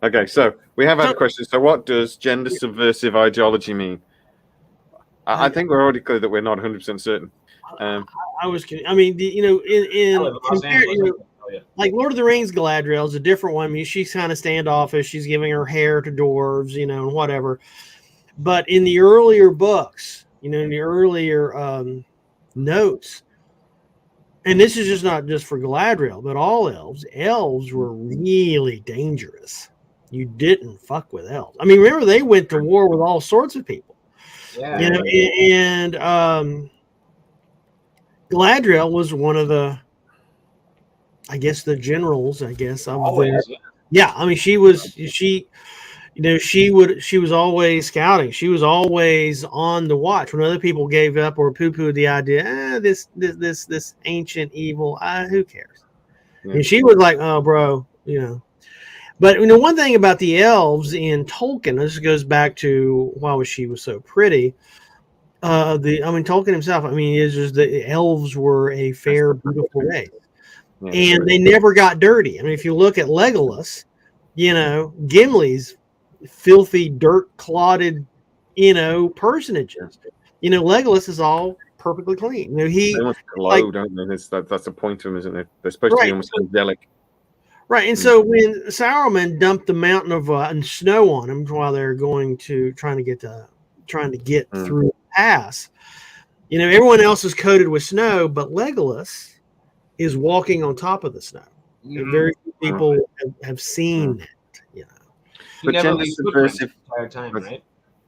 Okay, so we have had a question. So what does gender subversive ideology mean? I think we're already clear that we're not 100% certain. I was kidding. I mean, like Lord of the Rings, Galadriel is a different one. I mean, she's kind of standoffish. She's giving her hair to dwarves, and whatever. But in the earlier books, in the earlier notes, and this is just not just for Galadriel, but all elves were really dangerous. You didn't fuck with elves. I mean, remember they went to war with all sorts of people. Yeah. And Galadriel was one of the, I guess, the generals. I guess of I mean, she was always scouting. She was always on the watch when other people gave up or poo-pooed the idea. This ancient evil. Who cares? Yeah. And she was like, oh, bro, But one thing about the elves in Tolkien, this goes back to why she was so pretty. Tolkien himself. I mean, is just the elves were a fair, beautiful race, and they never got dirty. I mean, if you look at Legolas, Gimli's filthy, dirt-clotted, personages. Legolas is all perfectly clean. They must be low, don't they? That's the point of them, isn't it? They're supposed to be almost angelic. Right, and so when Sauron dumped the mountain of snow on him while they're trying to get to trying to get through the pass. You know, everyone else is coated with snow, but Legolas is walking on top of the snow. And very few people have seen that. You know, He never leaves footprints the entire time, right?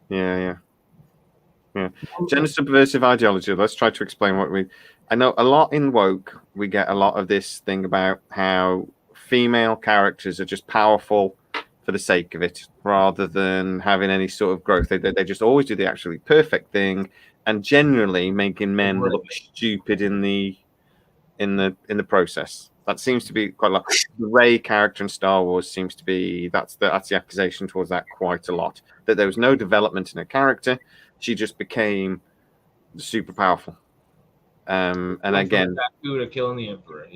Yeah. Gender subversive ideology. Let's try to explain what I know a lot in woke. We get a lot of this thing about how female characters are just powerful for the sake of it, rather than having any sort of growth. They just always do the actually perfect thing, and generally making men look stupid in the process. That seems to be quite a lot. The Rey character in Star Wars seems to be that's the accusation towards that quite a lot. That there was no development in her character. She just became super powerful. And again, to killing the Emperor,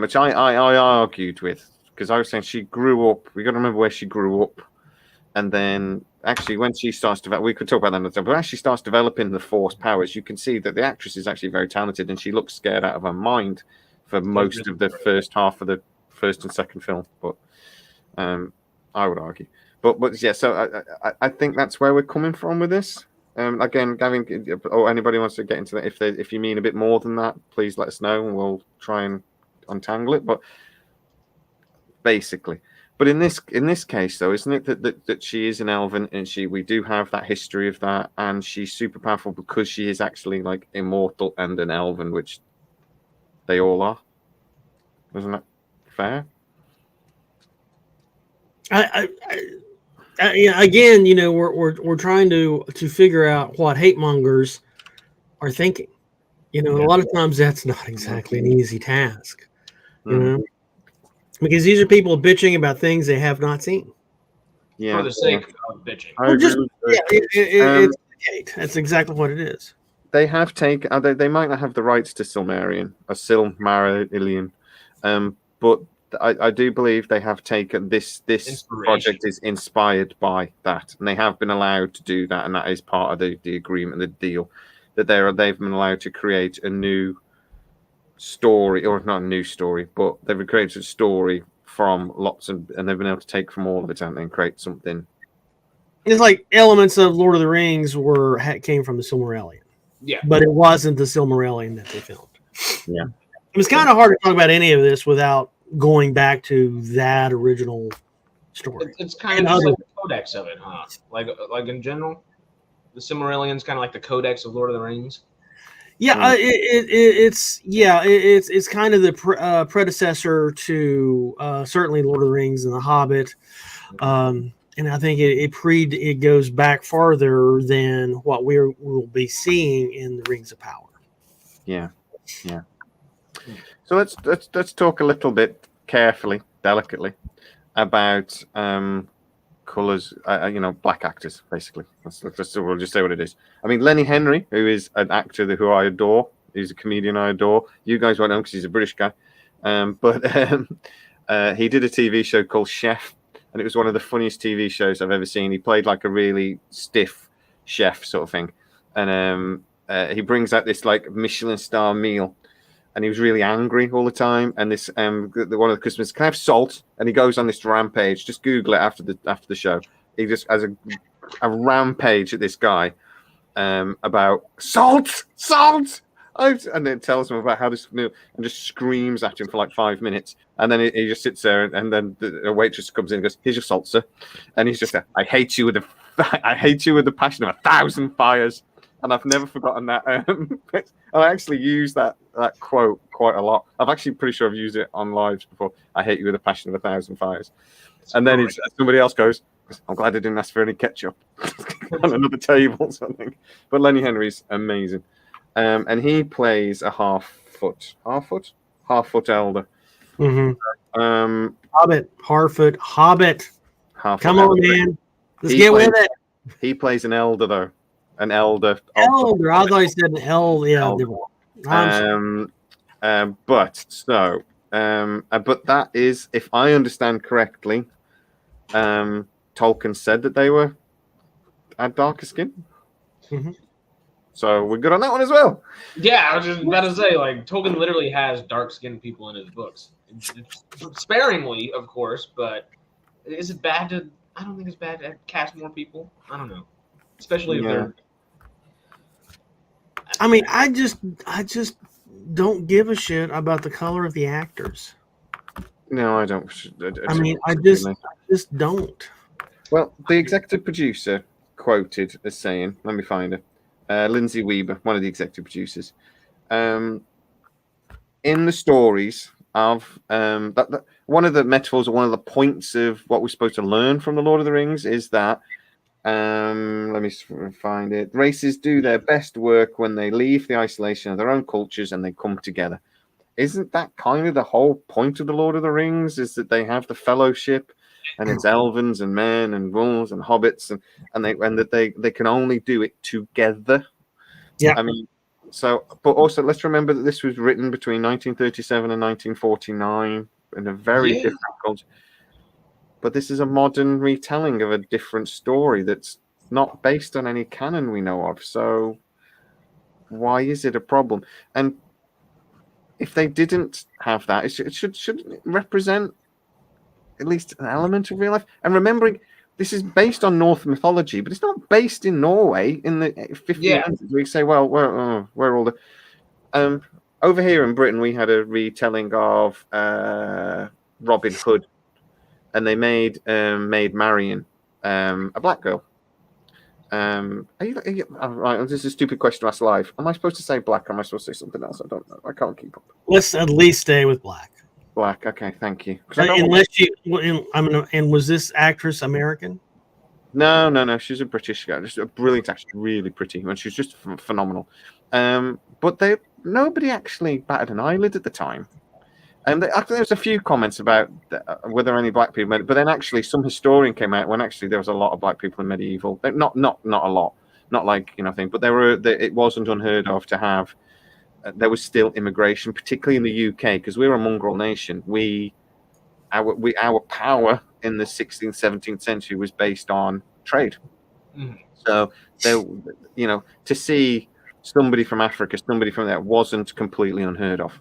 which I argued with, because I was saying she grew up. We got to remember where she grew up, and then actually when she starts to, we could talk about that, but as she starts developing the Force powers, you can see that the actress is actually very talented, and she looks scared out of her mind for most of the first half of the first and second film. But I would argue. But yeah, so I think that's where we're coming from with this. Again, Gavin, or anybody wants to get into that, if you mean a bit more than that, please let us know, and we'll try and untangle it. But basically, in this case, though, isn't it that she is an elven, and we do have that history of that, and she's super powerful because she is actually like immortal and an elven, which they all are. Isn't that fair? Again, you know, we're trying to figure out what hate mongers are thinking. You know, a lot of times that's not exactly an easy task. You know, because these are people bitching about things they have not seen. Yeah, for the sake of bitching. That's exactly what it is. They have taken. They might not have the rights to Silmarillion, but I do believe they have taken this project is inspired by that, and they have been allowed to do that, and that is part of the agreement, the deal, that they've been allowed to create a new story, or not a new story, but they've created a story from lots of, and they've been able to take from all of it and create something. It's like elements of Lord of the Rings came from the Silmarillion. Yeah, but it wasn't the Silmarillion that they filmed. Yeah, it was kind of hard to talk about any of this without going back to that original story. It's kind of just like the codex of it, huh? Like in general, the Silmarillion's kind of like the codex of Lord of the Rings. Yeah, it's kind of the predecessor to certainly Lord of the Rings and The Hobbit, and I think it goes back farther than what we'll be seeing in the Rings of Power. Yeah. So let's talk a little bit carefully, delicately about colors. Black actors, basically. We'll just say what it is. I mean, Lenny Henry, who is an actor who I adore, he's a comedian I adore. You guys won't know because he's a British guy, but he did a TV show called Chef, and it was one of the funniest TV shows I've ever seen. He played like a really stiff chef sort of thing, and he brings out this like Michelin star meal. And he was really angry all the time. And this, one of the customers, can I have salt? And he goes on this rampage. Just Google it after the show. He just has a rampage at this guy about salt. And then tells him about how this meal, and just screams at him for like 5 minutes. And then he just sits there, and then the waitress comes in and goes, "Here's your salt, sir." And he's just, "I hate you with the passion of 1,000 fires." And I've never forgotten that. I actually use that quote quite a lot. I've actually pretty sure I've used it on lives before. "I hate you with a passion of 1,000 fires." And then somebody else goes, "I'm glad I didn't ask for any ketchup on another table or something." But Lenny Henry's amazing. And he plays a half foot elder. Mm-hmm. Hobbit. Come on, man. Let's get with it. He plays an elder, though. An elder. I thought you said an elder. Yeah. But that is, if I understand correctly, Tolkien said that they had darker skin. Mm-hmm. So we're good on that one as well. Yeah, I was just about to say, like, Tolkien literally has dark-skinned people in his books. Sparingly, of course, but is it bad to... I don't think it's bad to cast more people. I don't know. especially if they're. I mean, I just don't give a shit about the color of the actors. No, I don't. I just don't. Well, the executive producer quoted as saying, let me find her, Lindsay Weber, one of the executive producers, in the stories of that one of the metaphors or one of the points of what we're supposed to learn from the Lord of the Rings is that let me find it. Races do their best work when they leave the isolation of their own cultures and they come together. Isn't that kind of the whole point of the Lord of the Rings? Is that they have the fellowship, and it's elvens and men and wolves and hobbits, and that they can only do it together. Yeah. I mean, so, but also let's remember that this was written between 1937 and 1949 in a very different culture. But this is a modern retelling of a different story that's not based on any canon we know of. So why is it a problem? And if they didn't have that, it should represent at least an element of real life. And remembering this is based on Norse mythology, but it's not based in Norway in the 1500s. We say, well, where all the over here in Britain, we had a retelling of Robin Hood, and they made Marion a black girl. Right, this is a stupid question to ask live. Am I supposed to say black? Or am I supposed to say something else? I don't know. I can't keep up. Let's at least stay with black. Black. Okay, thank you. And was this actress American? No. She's a British girl. Just a brilliant actress, really pretty, and she's just phenomenal. But nobody actually batted an eyelid at the time. And there was a few comments about whether any black people, but then actually some historian came out when actually there was a lot of black people in medieval. Not a lot, not like thing, but it wasn't unheard of to have. There was still immigration, particularly in the UK, because we're a mongrel nation. Our power in the 16th, 17th century was based on trade. Mm. So to see somebody from Africa, somebody from there, wasn't completely unheard of.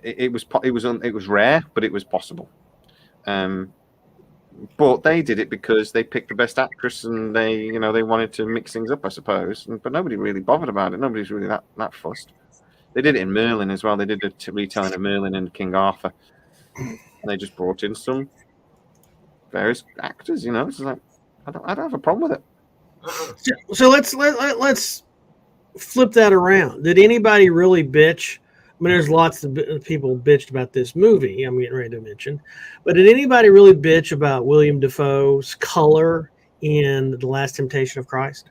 It was rare, but it was possible. But they did it because they picked the best actress, and they wanted to mix things up, I suppose. But nobody really bothered about it. Nobody's really that fussed. They did it in Merlin as well. They did a retelling of Merlin and King Arthur, and they just brought in some various actors. It's like I don't have a problem with it. So let's flip that around. Did anybody really bitch? I mean, there's lots of people bitched about this movie I'm getting ready to mention, but did anybody really bitch about William Dafoe's color in The Last Temptation of Christ?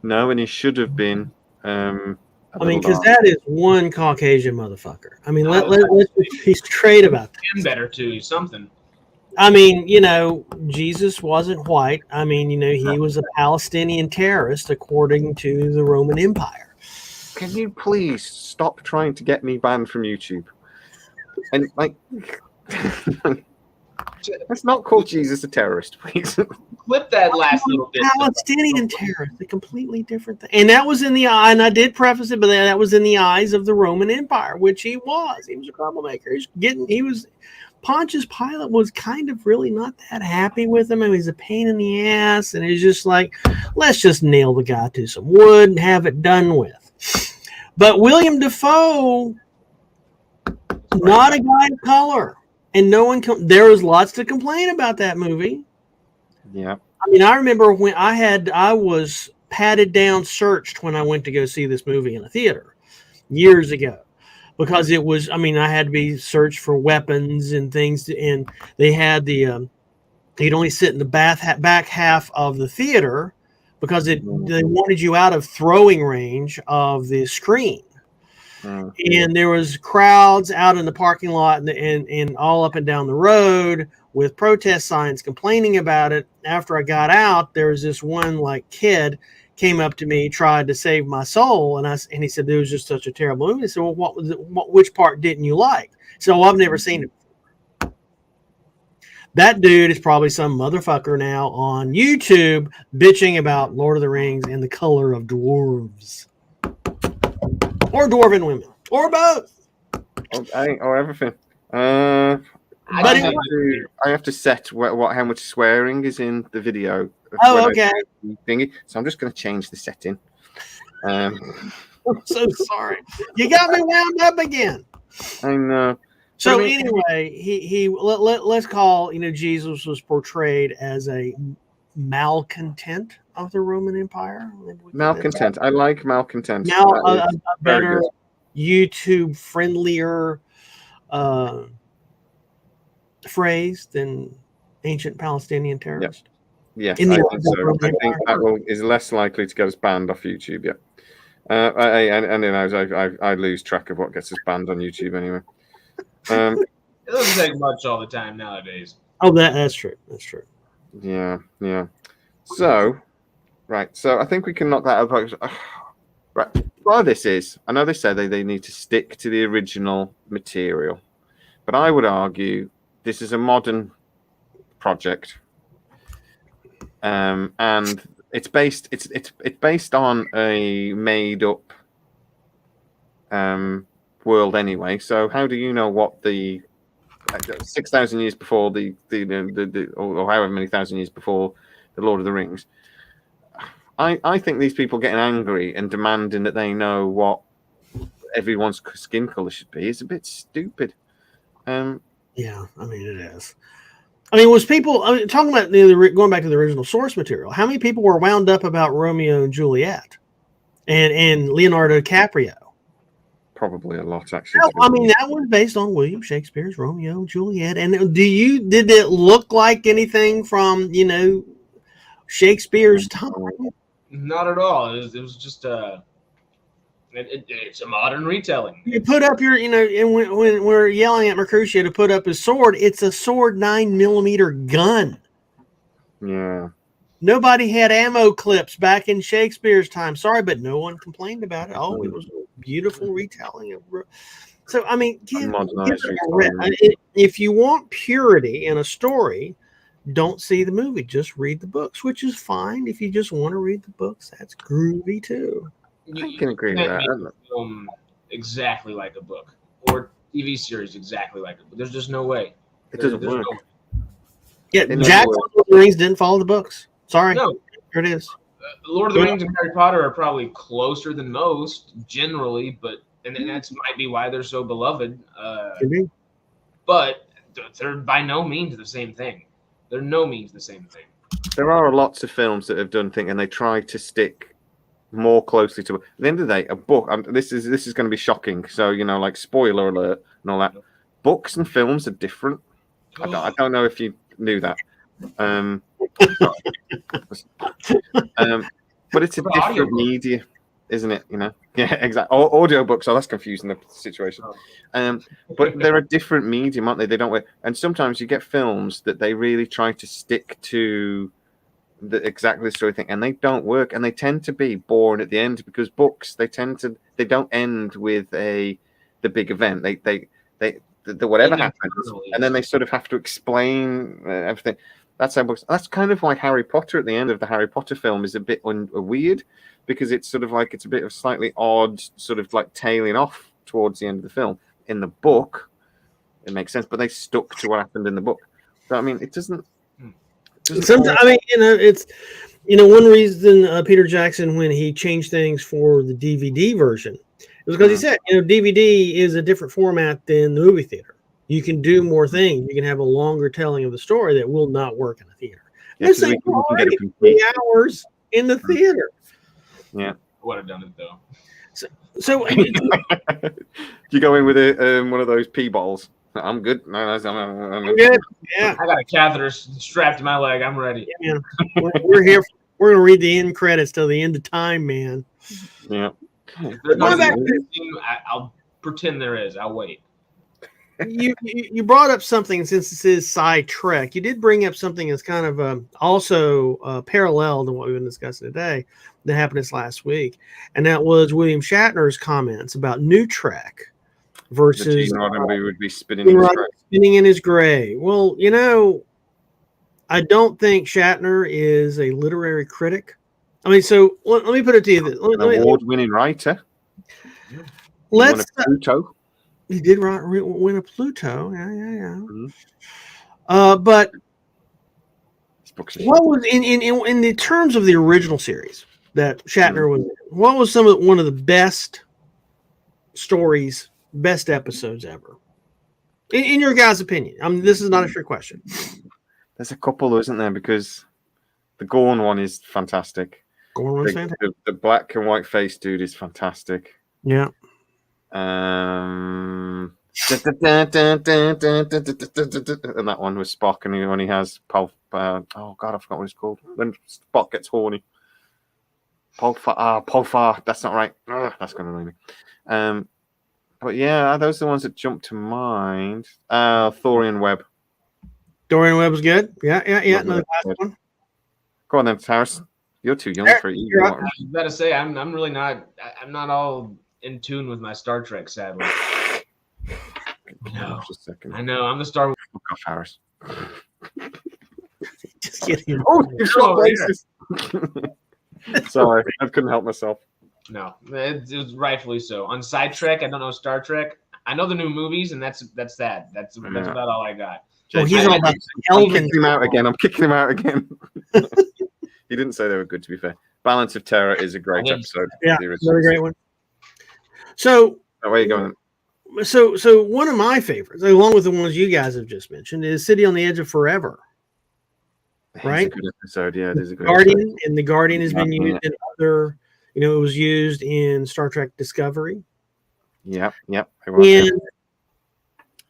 No, and he should have been. Because that is one Caucasian motherfucker. I mean, let's be straight about that. Better to something. I mean, Jesus wasn't white. I mean, he was a Palestinian terrorist according to the Roman Empire. Can you please stop trying to get me banned from YouTube? And let's not call Jesus a terrorist, please. Flip that last little bit. Palestinian terrorist, a completely different thing. And that was in the eye, and I did preface it, but that was in the eyes of the Roman Empire, which he was. He was a troublemaker. Pontius Pilate was kind of really not that happy with him. I mean, he's a pain in the ass, and he's just like, let's just nail the guy to some wood and have it done with. But William Dafoe, not a guy of color, and there was lots to complain about that movie. Yeah. I mean, I remember when I was patted down, searched when I went to go see this movie in a theater years ago. Because it was, I had to be searched for weapons and things, and they had you'd only sit in the back half of the theater because they wanted you out of throwing range of the screen. And there was crowds out in the parking lot and all up and down the road with protest signs complaining about it. After I got out, there was this one kid came up to me, tried to save my soul, and he said it was just such a terrible movie. I said, well, which part didn't you like? So I've never seen it before. That dude is probably some motherfucker now on YouTube bitching about Lord of the Rings and the color of dwarves, or dwarven women, or both, or everything. But I have to set how much swearing is in the video. Oh, okay. Thingy. So I'm just going to change the setting. I'm so sorry. You got me wound up again. I know. So anyway, let's call, Jesus was portrayed as a malcontent of the Roman Empire. Malcontent. I like malcontent. Now a better YouTube friendlier phrase than ancient Palestinian terrorist. Yes, I think so. I think that is less likely to get us banned off YouTube. Yeah. I lose track of what gets us banned on YouTube anyway. It doesn't take much all the time nowadays. Oh, that's true. That's true. Yeah. So, right. So I think we can knock that out. Right. Well, this is. I know they said they need to stick to the original material, but I would argue this is a modern project, and it's based on a made up world anyway. So how do you know what the 6,000 years before the or however many thousand years before the Lord of the Rings? I think these people getting angry and demanding that they know what everyone's skin color should be is a bit stupid. Yeah, I mean it is. I mean, talking about going back to the original source material? How many people were wound up about Romeo and Juliet and Leonardo DiCaprio? Probably a lot, actually. No, I mean, that was based on William Shakespeare's Romeo and Juliet. And did it look like anything from Shakespeare's time? Not at all. It was just it's a modern retelling. You put up your, and when we're yelling at Mercutio to put up his sword, it's a sword 9mm gun. Yeah. Nobody had ammo clips back in Shakespeare's time. Sorry, but no one complained about it. Oh, it was a beautiful retelling of. So I mean, if you want purity in a story, don't see the movie. Just read the books, which is fine. If you just want to read the books, that's groovy too. I can agree with that. Make a film exactly like a book or TV series exactly like a book. There's just no way. It doesn't work. Yeah, Jack Lord of the Rings didn't follow the books. Sorry. No. Here it is. Lord of the Rings and Harry Potter are probably closer than most generally, and that's might be why they're so beloved. But they're by no means the same thing. They're no means the same thing. There are lots of films that have done things, and they try to stick more closely to. At the end of the day, a book. This is going to be shocking. So like spoiler alert and all that. Books and films are different. I don't know if you knew that. But it's a different media, isn't it? Yeah, exactly. Audiobooks. Oh, that's confusing the situation. But they're a different medium, aren't they? They don't work. And sometimes you get films that they really try to stick to exactly the story thing, and they don't work, and they tend to be boring at the end because books they don't end with the big event. They whatever happens, and then they sort of have to explain everything. That's how books. That's kind of like Harry Potter at the end of the Harry Potter film is a bit weird because it's sort of like it's a bit of slightly odd, sort of like tailing off towards the end of the film. In the book, it makes sense, but they stuck to what happened in the book. So I mean, it doesn't. Sometimes, I mean, it's one reason Peter Jackson, when he changed things for the DVD version, it was because he said, DVD is a different format than the movie theater. You can do more things. You can have a longer telling of the story that will not work in a theater. Yeah, This thing already 3 hours in the theater. Yeah, I would have done it though. So you go in with one of those pee balls. I'm good. No, I'm good. Yeah, I got a catheter strapped to my leg. I'm ready. Yeah, we're here. We're gonna read the end credits till the end of time, man. Yeah. I'll pretend there is. I'll wait. You brought up something, since this is SciTrek. You did bring up something that's kind of also parallel to what we've been discussing today that happened this last week, and that was William Shatner's comments about New Trek versus Roddenberry would be spinning in his grave. Well, I don't think Shatner is a literary critic. I mean, so let me put it to you. Award-winning writer. Let's He did win a Pluto. Yeah. Mhm. But Books what was in the terms of the original series that Shatner Mm. was in, what was one of the best stories, best episodes ever? In your guys' opinion. I mean, this is not a trick question. There's a couple, isn't there? Because the Gorn one is fantastic. Gorn was fantastic. The black and white face dude is fantastic. Yeah. And that one was Spock, and when he has oh god, I forgot what it's called. When Spock gets horny. Polfar. That's not right. That's going to annoy me. But yeah, those are the ones that jump to mind. Thorian Webb. Dorian Webb was good. Yeah. Another last one. Go on then, Taris. You're too young for it. I was about to say I'm really not. I'm not all in tune with my Star Trek, sadly. No, just a second. I know. I'm the Star Wars. Fuck off, Harris. Just kidding. Oh, you shot places. Sorry, I couldn't help myself. No, it was rightfully so. On SciTrek, I don't know Star Trek. I know the new movies, and that's that. That's about all I got. Well, he's all about I'm kicking him out again. He didn't say they were good, to be fair. Balance of Terror is a great episode. Yeah, another great one. So, where are you going? So one of my favorites, along with the ones you guys have just mentioned, is City on the Edge of Forever. Right? It's a good episode. Yeah, it is a good Guardian, episode. and the Guardian has been used in other, it was used in Star Trek Discovery. Yep. And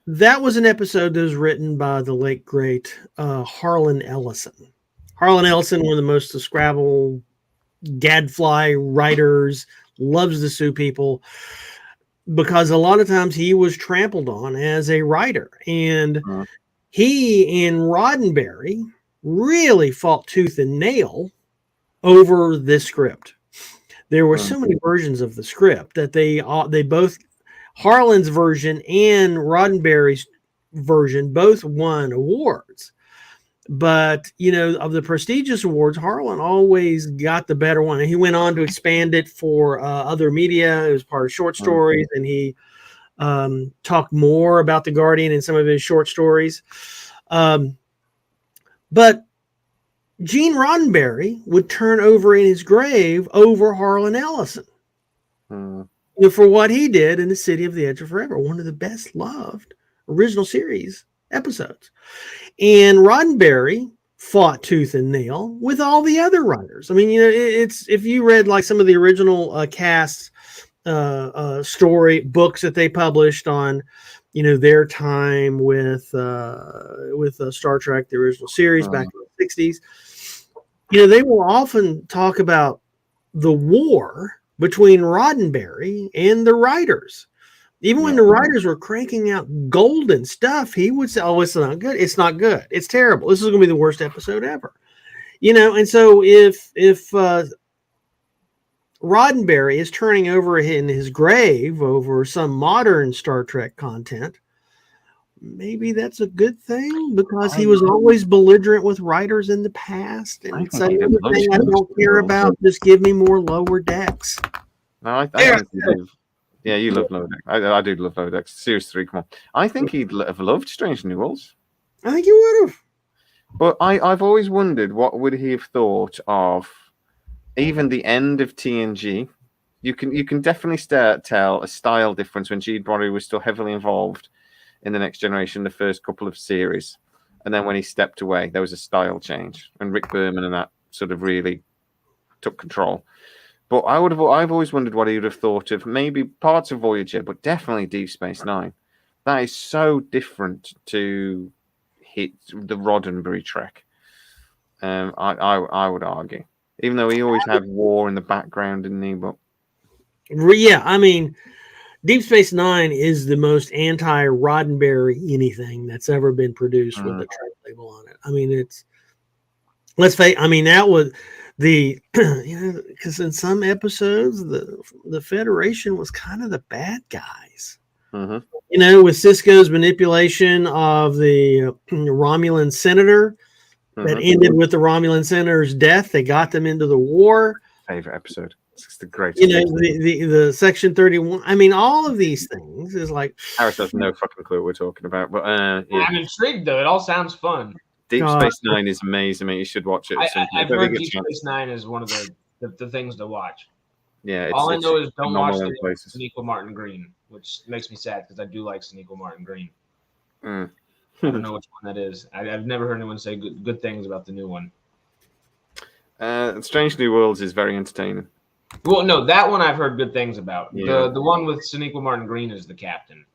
that was an episode that was written by the late, great Harlan Ellison. Harlan Ellison, one of the most Scrabble, gadfly writers, loves to sue people because a lot of times he was trampled on as a writer. And he and Roddenberry really fought tooth and nail over this script. There were so many versions of the script that they both, Harlan's version and Roddenberry's version, both won awards. But, of the prestigious awards, Harlan always got the better one. And he went on to expand it for other media. It was part of short stories, and he talked more about the Guardian in some of his short stories. But Gene Roddenberry would turn over in his grave over Harlan Ellison for what he did in The City of the Edge of Forever, one of the best loved original series episodes. And Roddenberry fought tooth and nail with all the other writers. I mean, it's if you read like some of the original cast story books that they published on, their time with Star Trek, the original series back in the 60s, they will often talk about the war between Roddenberry and the writers. Even when the writers were cranking out golden stuff, he would say, "Oh, it's not good. It's not good. It's terrible. This is going to be the worst episode ever." And so if Roddenberry is turning over in his grave over some modern Star Trek content, maybe that's a good thing because he was always belligerent with writers in the past and said, "Everything I don't care about, just give me more Lower Decks." No, I think yeah, you love Lower Decks. I do love Lower Decks. Series 3, come on. I think he'd have loved Strange New Worlds. I think he would have. But I've always wondered, what would he have thought of even the end of TNG? You can definitely tell a style difference when Gene Roddenberry was still heavily involved in The Next Generation, the first couple of series. And then when he stepped away, there was a style change. And Rick Berman and that sort of really took control. But I've always wondered what he would have thought of maybe parts of Voyager, but definitely Deep Space Nine. That is so different to the Roddenberry Trek. I would argue, even though he always had war in the background, didn't he? But yeah, I mean, Deep Space Nine is the most anti-Roddenberry anything that's ever been produced with a Trek label on it. I mean, that was the because in some episodes the Federation was kind of the bad guys. With Sisko's manipulation of the Romulan senator that ended with the Romulan senator's death. They got them into the war. Favorite episode. It's the greatest. You know, the Section 31. I mean, all of these things is like. Harris has no fucking clue what we're talking about, but yeah. I'm intrigued though. It all sounds fun. Deep Space Nine is amazing, mate. You should watch it. I've heard Deep Space Nine is one of the things to watch. Yeah, all I know is don't watch Sonequa Martin Green, which makes me sad because I do like Sonequa Martin Green. I don't know which one that is. I've never heard anyone say good things about the new one. Strange New Worlds is very entertaining. Well, no, that one I've heard good things about. Yeah. The one with Sonequa Martin Green is the captain.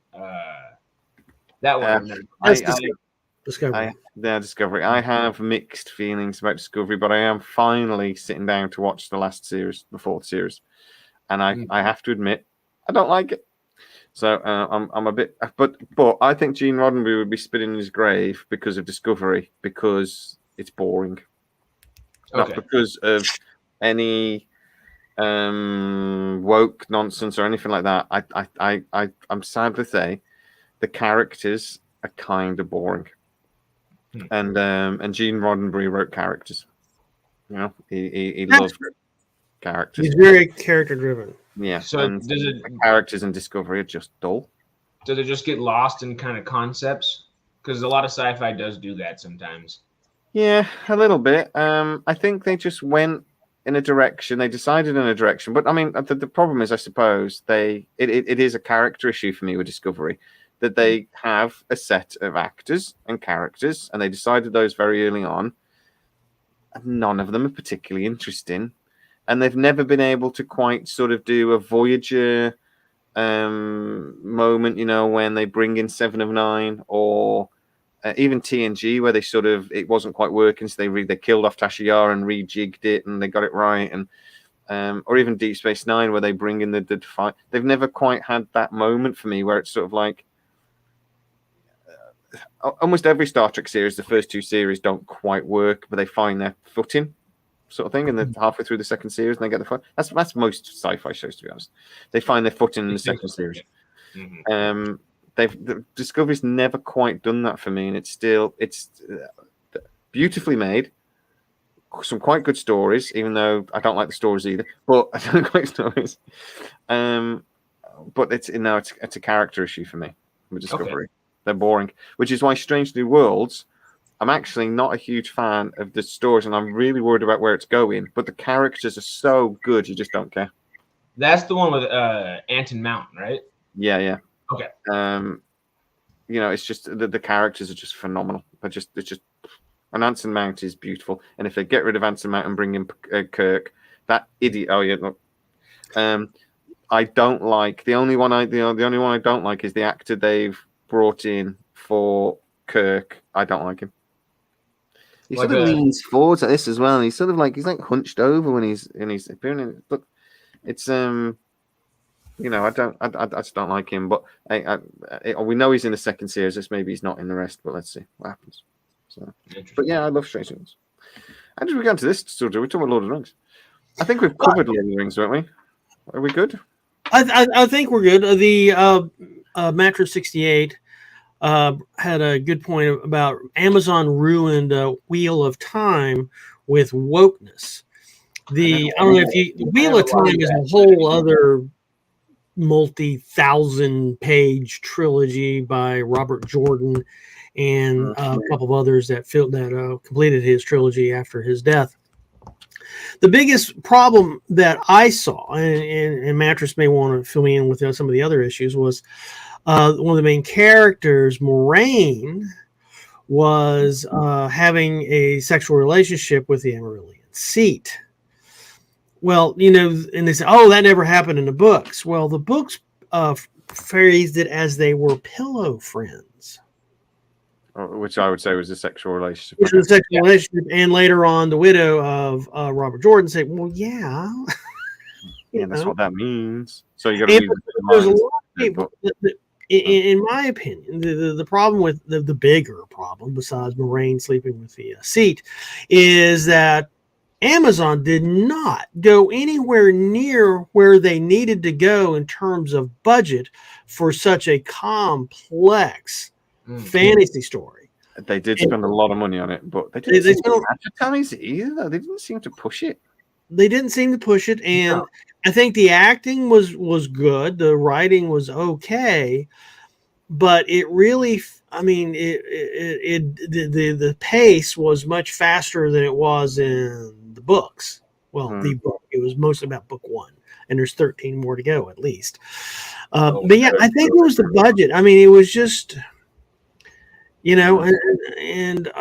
That one. Discovery. Discovery. I have mixed feelings about Discovery, but I am finally sitting down to watch the last series, the 4th series, and I have to admit I don't like it. So I'm a bit, but I think Gene Roddenberry would be spitting in his grave because of Discovery, because it's boring, not because of any woke nonsense or anything like that. I'm sad to say the characters are kind of boring. And Gene Roddenberry wrote characters. You know, he loved characters. He's very character driven. Yeah. So the characters in Discovery are just dull. Do they just get lost in kind of concepts? Because a lot of sci-fi does do that sometimes. Yeah, a little bit. I think they just went in a direction. They decided in a direction, but I mean, the problem is, I suppose it is a character issue for me with Discovery. That they have a set of actors and characters, and they decided those very early on. And none of them are particularly interesting, and they've never been able to quite sort of do a Voyager moment, you know, when they bring in 7 of 9, or even TNG, where they sort of it wasn't quite working, so they killed off Tasha Yar and rejigged it, and they got it right, and or even Deep Space Nine, where they bring in the fight. They've never quite had that moment for me where it's sort of like. Almost every Star Trek series, the first 2 series don't quite work, but they find their footing, sort of thing, and then halfway through the second series, and they get the fun. That's most sci-fi shows, to be honest. They find their footing in the second series. Discovery's never quite done that for me, and it's beautifully made. Some quite good stories, even though I don't like the stories either. But I don't like stories. But it's a character issue for me with Discovery. Okay. They're boring, which is why Strange New Worlds, I'm actually not a huge fan of the stories, and I'm really worried about where it's going. But the characters are so good, you just don't care. That's the one with Anton Mount, right? Yeah. Okay. You know, it's just the characters are just phenomenal. It's just and Anson Mount is beautiful. And if they get rid of Anson Mount and bring in Kirk, that idiot. Oh yeah, look. I don't like the only one I don't like is the actor they've brought in for Kirk. I don't like him. He sort of leans forward at this as well. He's sort of like he's hunched over when he's appearing. Look, it's you know, I just don't like him. But we know he's in the second series. This maybe he's not in the rest. But let's see what happens. So, but yeah, I love Strange Things. How did we get into this? We're talking about Lord of the Rings. I think we've covered Lord of the Rings, haven't we? Are we good? I think we're good. The Mattress 68 had a good point about Amazon ruined Wheel of Time with wokeness. I don't know if Wheel of Time is a whole other multi-thousand-page trilogy by Robert Jordan and a couple of others that completed his trilogy after his death. The biggest problem that I saw, and Mattress may want to fill me in with some of the other issues, was one of the main characters, Moraine, was having a sexual relationship with the Amarillian Seat. Well, you know, and they say, oh, that never happened in the books. Well, the books phrased it as they were pillow friends. Which I would say was a sexual relationship. Which was a sexual relationship. And later on, the widow of Robert Jordan said, well, yeah. Yeah, that's what that means. So you got to there's a lot of people, in my opinion, the problem with the bigger problem, besides Moraine sleeping with the Seat, is that Amazon did not go anywhere near where they needed to go in terms of budget for such a complex fantasy story. They did spend a lot of money on it, but they didn't seem to advertise it either. They didn't seem to push it. they didn't seem to push it, and I think the acting was good, the writing was okay, but it really, I mean, the pace was much faster than it was in the books. Well, the book, it was mostly about book 1, and there's 13 more to go at least. But yeah, I think it was the budget. I mean, it was just, and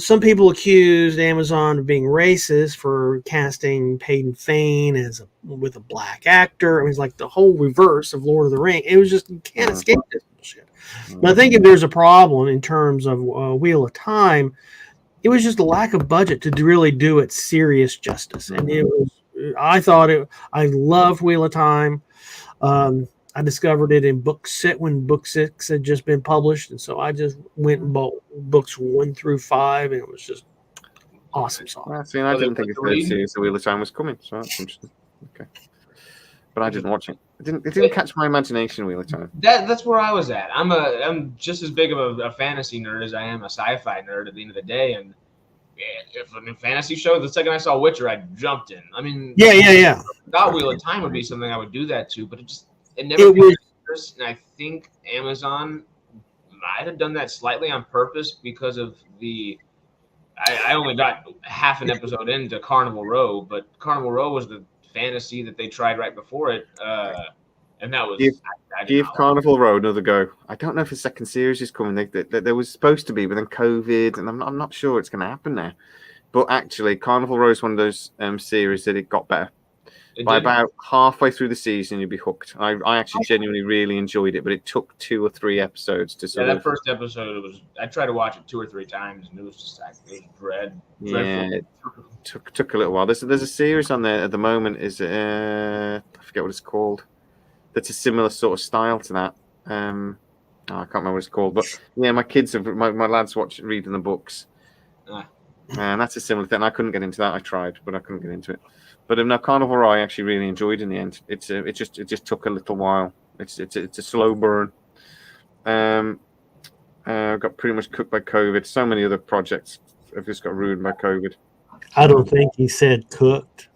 some people accused Amazon of being racist for casting Peyton Fane with a black actor. I mean, it's like the whole reverse of Lord of the Rings. It was just, you can't escape this bullshit. But I think if there's a problem in terms of Wheel of Time, it was just a lack of budget to really do it serious justice. And I loved Wheel of Time. I discovered it in book 6 when book 6 had just been published, and so I just went and bought books 1 through 5, and it was just awesome song. I didn't think the third series of Wheel of Time was coming, so that's interesting. Okay, but I didn't watch it. It didn't catch my imagination. Wheel of Time. That's where I was at. I'm just as big of a fantasy nerd as I am a sci-fi nerd at the end of the day, and if a fantasy show, the second I saw Witcher, I jumped in. I mean, yeah. Thought Wheel of Time would be something I would do that to, but it never was. And I think Amazon might have done that slightly on purpose because of I only got half an episode into Carnival Row, but Carnival Row was the fantasy that they tried right before it, and that was give Carnival Row another go. I don't know if the second series is coming. There was supposed to be, but then COVID, and I'm not sure it's going to happen now. But actually, Carnival Row is one of those series that it got better. By about halfway through the season, you'd be hooked. I actually genuinely really enjoyed it, but it took 2 or 3 episodes to sort of. That first episode I tried to watch it 2 or 3 times, and it was just dreadful. Yeah, it took a little while. There's a series on there at the moment. I forget what it's called. That's a similar sort of style to that. I can't remember what it's called, but yeah, my kids my lads reading the books, and that's a similar thing. I couldn't get into that. I tried, but I couldn't get into it. But now Carnival Row I actually really enjoyed in the end. It just took a little while. It's a slow burn. Got pretty much cooked by COVID. So many other projects have just got ruined by COVID. I don't think he said cooked.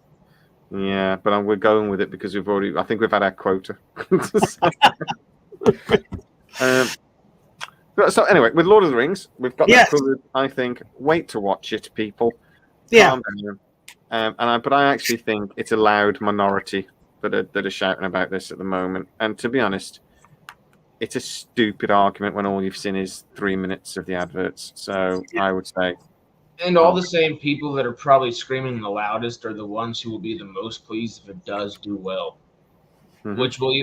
Yeah, but we're going with it because I think we've had our quota. So anyway, with Lord of the Rings, we've got that covered. I think. Wait to watch it, people. Yeah. Calm down. But I actually think it's a loud minority that are shouting about this at the moment. And to be honest, it's a stupid argument when all you've seen is 3 minutes of the adverts. So I would say. And all the same people that are probably screaming the loudest are the ones who will be the most pleased if it does do well, which will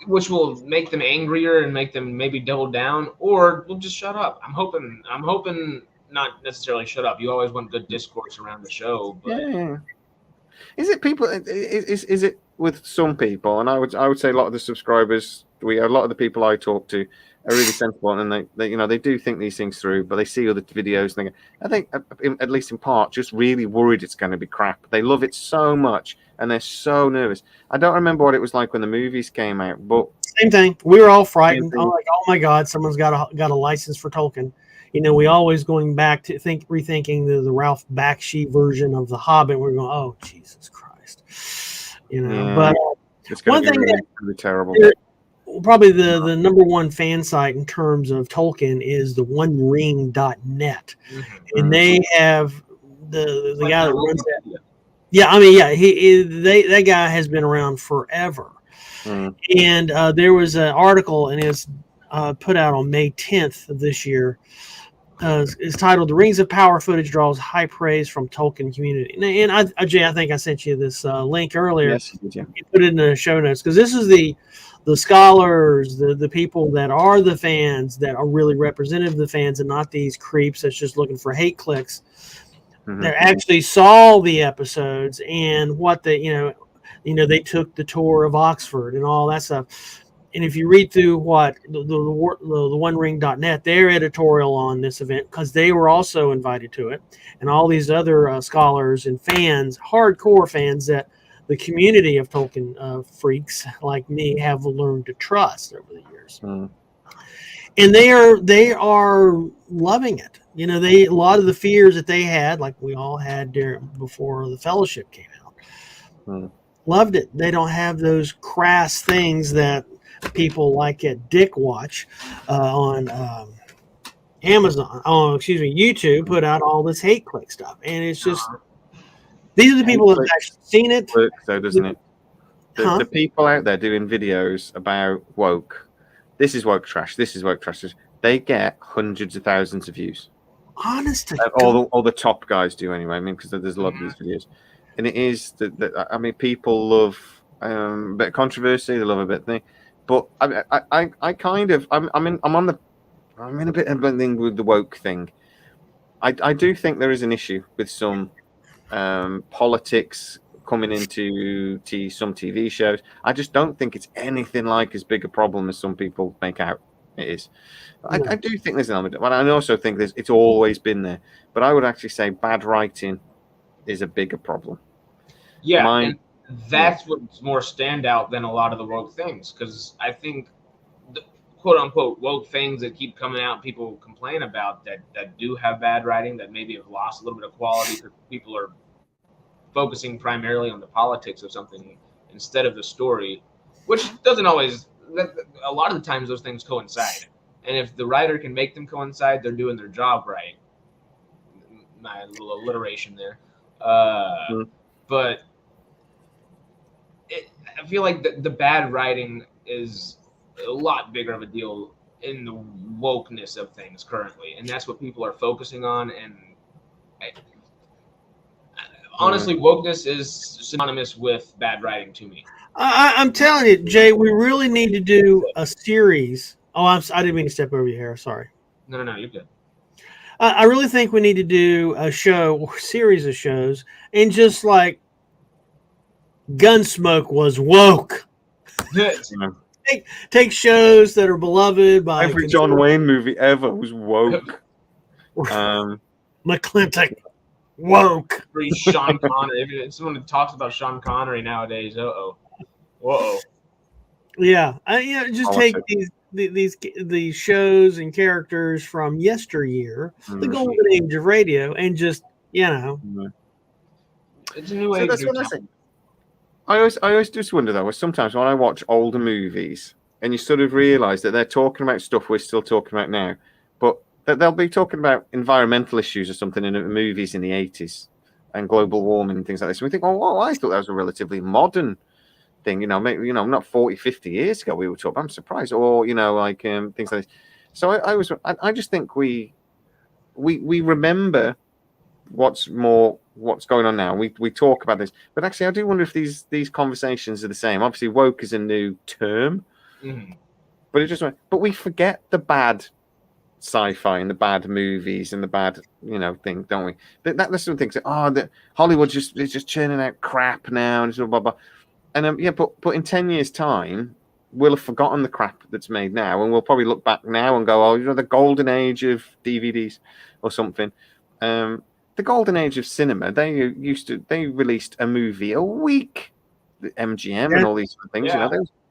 which will make them angrier and make them maybe double down, or will just shut up. I'm hoping. Not necessarily shut up. You always want good discourse around the show. But... Yeah. Is it people? Is it with some people? And I would say a lot of the subscribers, a lot of the people I talk to are really sensible, and they do think these things through. But they see other videos, and I think at least in part, just really worried it's going to be crap. They love it so much, and they're so nervous. I don't remember what it was like when the movies came out, but same thing. We were all frightened. I'm like, oh my God, someone's got a license for Tolkien. We always going back to rethinking the Ralph Bakshi version of The Hobbit. We're going, oh Jesus Christ, But it's going to be really terrible. Probably the number one fan site in terms of Tolkien is the OneRing.net, and they have the guy that runs that. Yeah, I mean, that guy has been around forever, and there was an article, and it's put out on May 10th of this year. Is titled "The Rings of Power Footage Draws High Praise from Tolkien Community." And Jay, I think I sent you this link earlier. Yes, you did, yeah. You put it in the show notes because this is the scholars, the people that are the fans that are really representative of the fans, and not these creeps that's just looking for hate clicks. That actually saw the episodes and what they they took the tour of Oxford and all that stuff. And if you read through what the OneRing.net, their editorial on this event, because they were also invited to it, and all these other scholars and fans, hardcore fans that the community of Tolkien freaks like me have learned to trust over the years. and they are loving it. You know, a lot of the fears that they had, like we all had before the Fellowship came out, loved it. They don't have those crass things that people like at Dick watch on Amazon. Oh, excuse me, YouTube put out all this hate click stuff, and it's just these are the people that have actually seen it. So doesn't it? The people out there doing videos about woke, this is woke trash, this is woke trash, they get hundreds of thousands of views. Honestly, all the top guys do anyway. I mean, because there's a lot of these videos, and it is that I mean, people love a bit of controversy, they love a bit of thing, but I kind of I'm in a bit of a thing with the woke thing. I do think there is an issue with some politics coming into some TV shows. I just don't think it's anything like as big a problem as some people make out it is. I do think there's an element, but I also think it's always been there. But I would actually say bad writing is a bigger problem. Yeah, and that's what's more standout than a lot of the woke things, because I think the quote unquote woke things that keep coming out, people complain about that do have bad writing, that maybe have lost a little bit of quality because people are focusing primarily on the politics of something instead of the story, which doesn't always. A lot of the times those things coincide, and if the writer can make them coincide, they're doing their job right. My little alliteration there, but I feel like the bad writing is a lot bigger of a deal in the wokeness of things currently, and that's what people are focusing on. And honestly, wokeness is synonymous with bad writing to me. I'm telling you, Jay, we really need to do a series. Oh, I didn't mean to step over your hair. Sorry. No, you're good. I really think we need to do a show or series of shows, and just like Gunsmoke was woke. Take shows that are beloved by every John Wayne movie ever was woke. McClintock. Woke. Sean Connery. If someone talks about Sean Connery nowadays, whoa. Yeah, just take these shows and characters from yesteryear, the golden age of radio, and just it's a new age. That's what I think. I always just wonder though. Sometimes when I watch older movies, and you sort of realise that they're talking about stuff we're still talking about now, but that they'll be talking about environmental issues or something in movies in the 80s and global warming and things like this. And we think, oh, I thought that was a relatively modern thing, maybe, not 40, 50 years ago we were talking. I'm surprised, or like things like this. So I just think we remember what's going on now. We talk about this, but actually I do wonder if these conversations are the same. Obviously, woke is a new term, but we forget the bad sci-fi and the bad movies and the bad thing, don't we? That's some things that Hollywood is just churning out crap now and blah blah. And but in 10 years' time, we'll have forgotten the crap that's made now, and we'll probably look back now and go, the golden age of DVDs or something. The golden age of cinema, they released a movie a week, the MGM and all these things.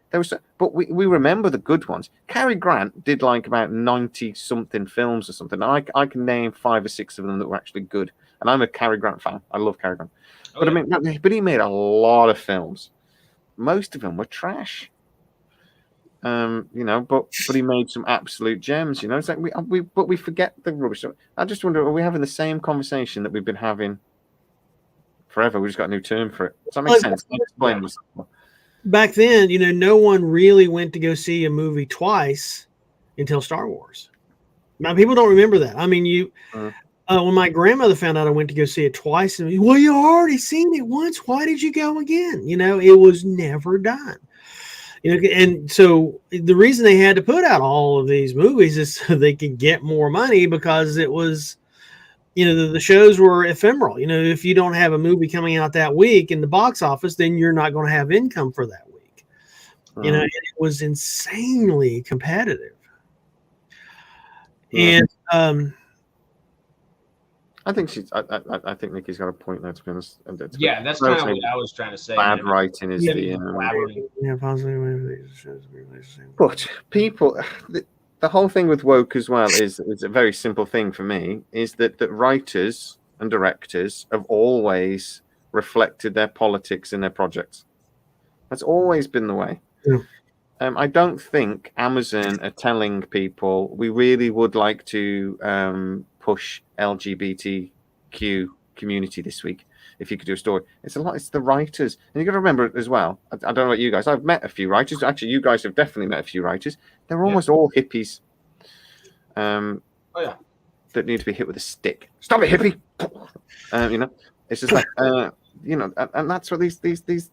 There was, but we remember the good ones. Cary Grant did like about 90 something films or something. I can name 5 or 6 of them that were actually good, and I'm a Cary Grant fan. I love Cary Grant, but he made a lot of films. Most of them were trash. But he made some absolute gems. It's like we forget the rubbish. So I just wonder, are we having the same conversation that we've been having forever? We just got a new term for it. Does that make sense? Explain yourself. Back then, no one really went to go see a movie twice until Star Wars. Now, people don't remember that. I mean, when my grandmother found out I went to go see it twice, and well, you already seen it once. Why did you go again? It was never done. And so the reason they had to put out all of these movies is so they could get more money, because it was, the shows were ephemeral. If you don't have a movie coming out that week in the box office, then you're not going to have income for that week. And it was insanely competitive. And I think I think Nikki's got a point there, to be honest. Yeah, that's kind of what I was trying to say. Bad writing is the. But people, the whole thing with woke as well is a very simple thing for me, is that writers and directors have always reflected their politics in their projects. That's always been the way. Yeah. I don't think Amazon are telling people we really would like to push LGBTQ community this week. If you could do a story, it's the writers, and you got to remember as well. I don't know about you guys. I've met a few writers. Actually, you guys have definitely met a few writers. They're almost all hippies. That need to be hit with a stick. Stop it, hippie! It's just like and that's what these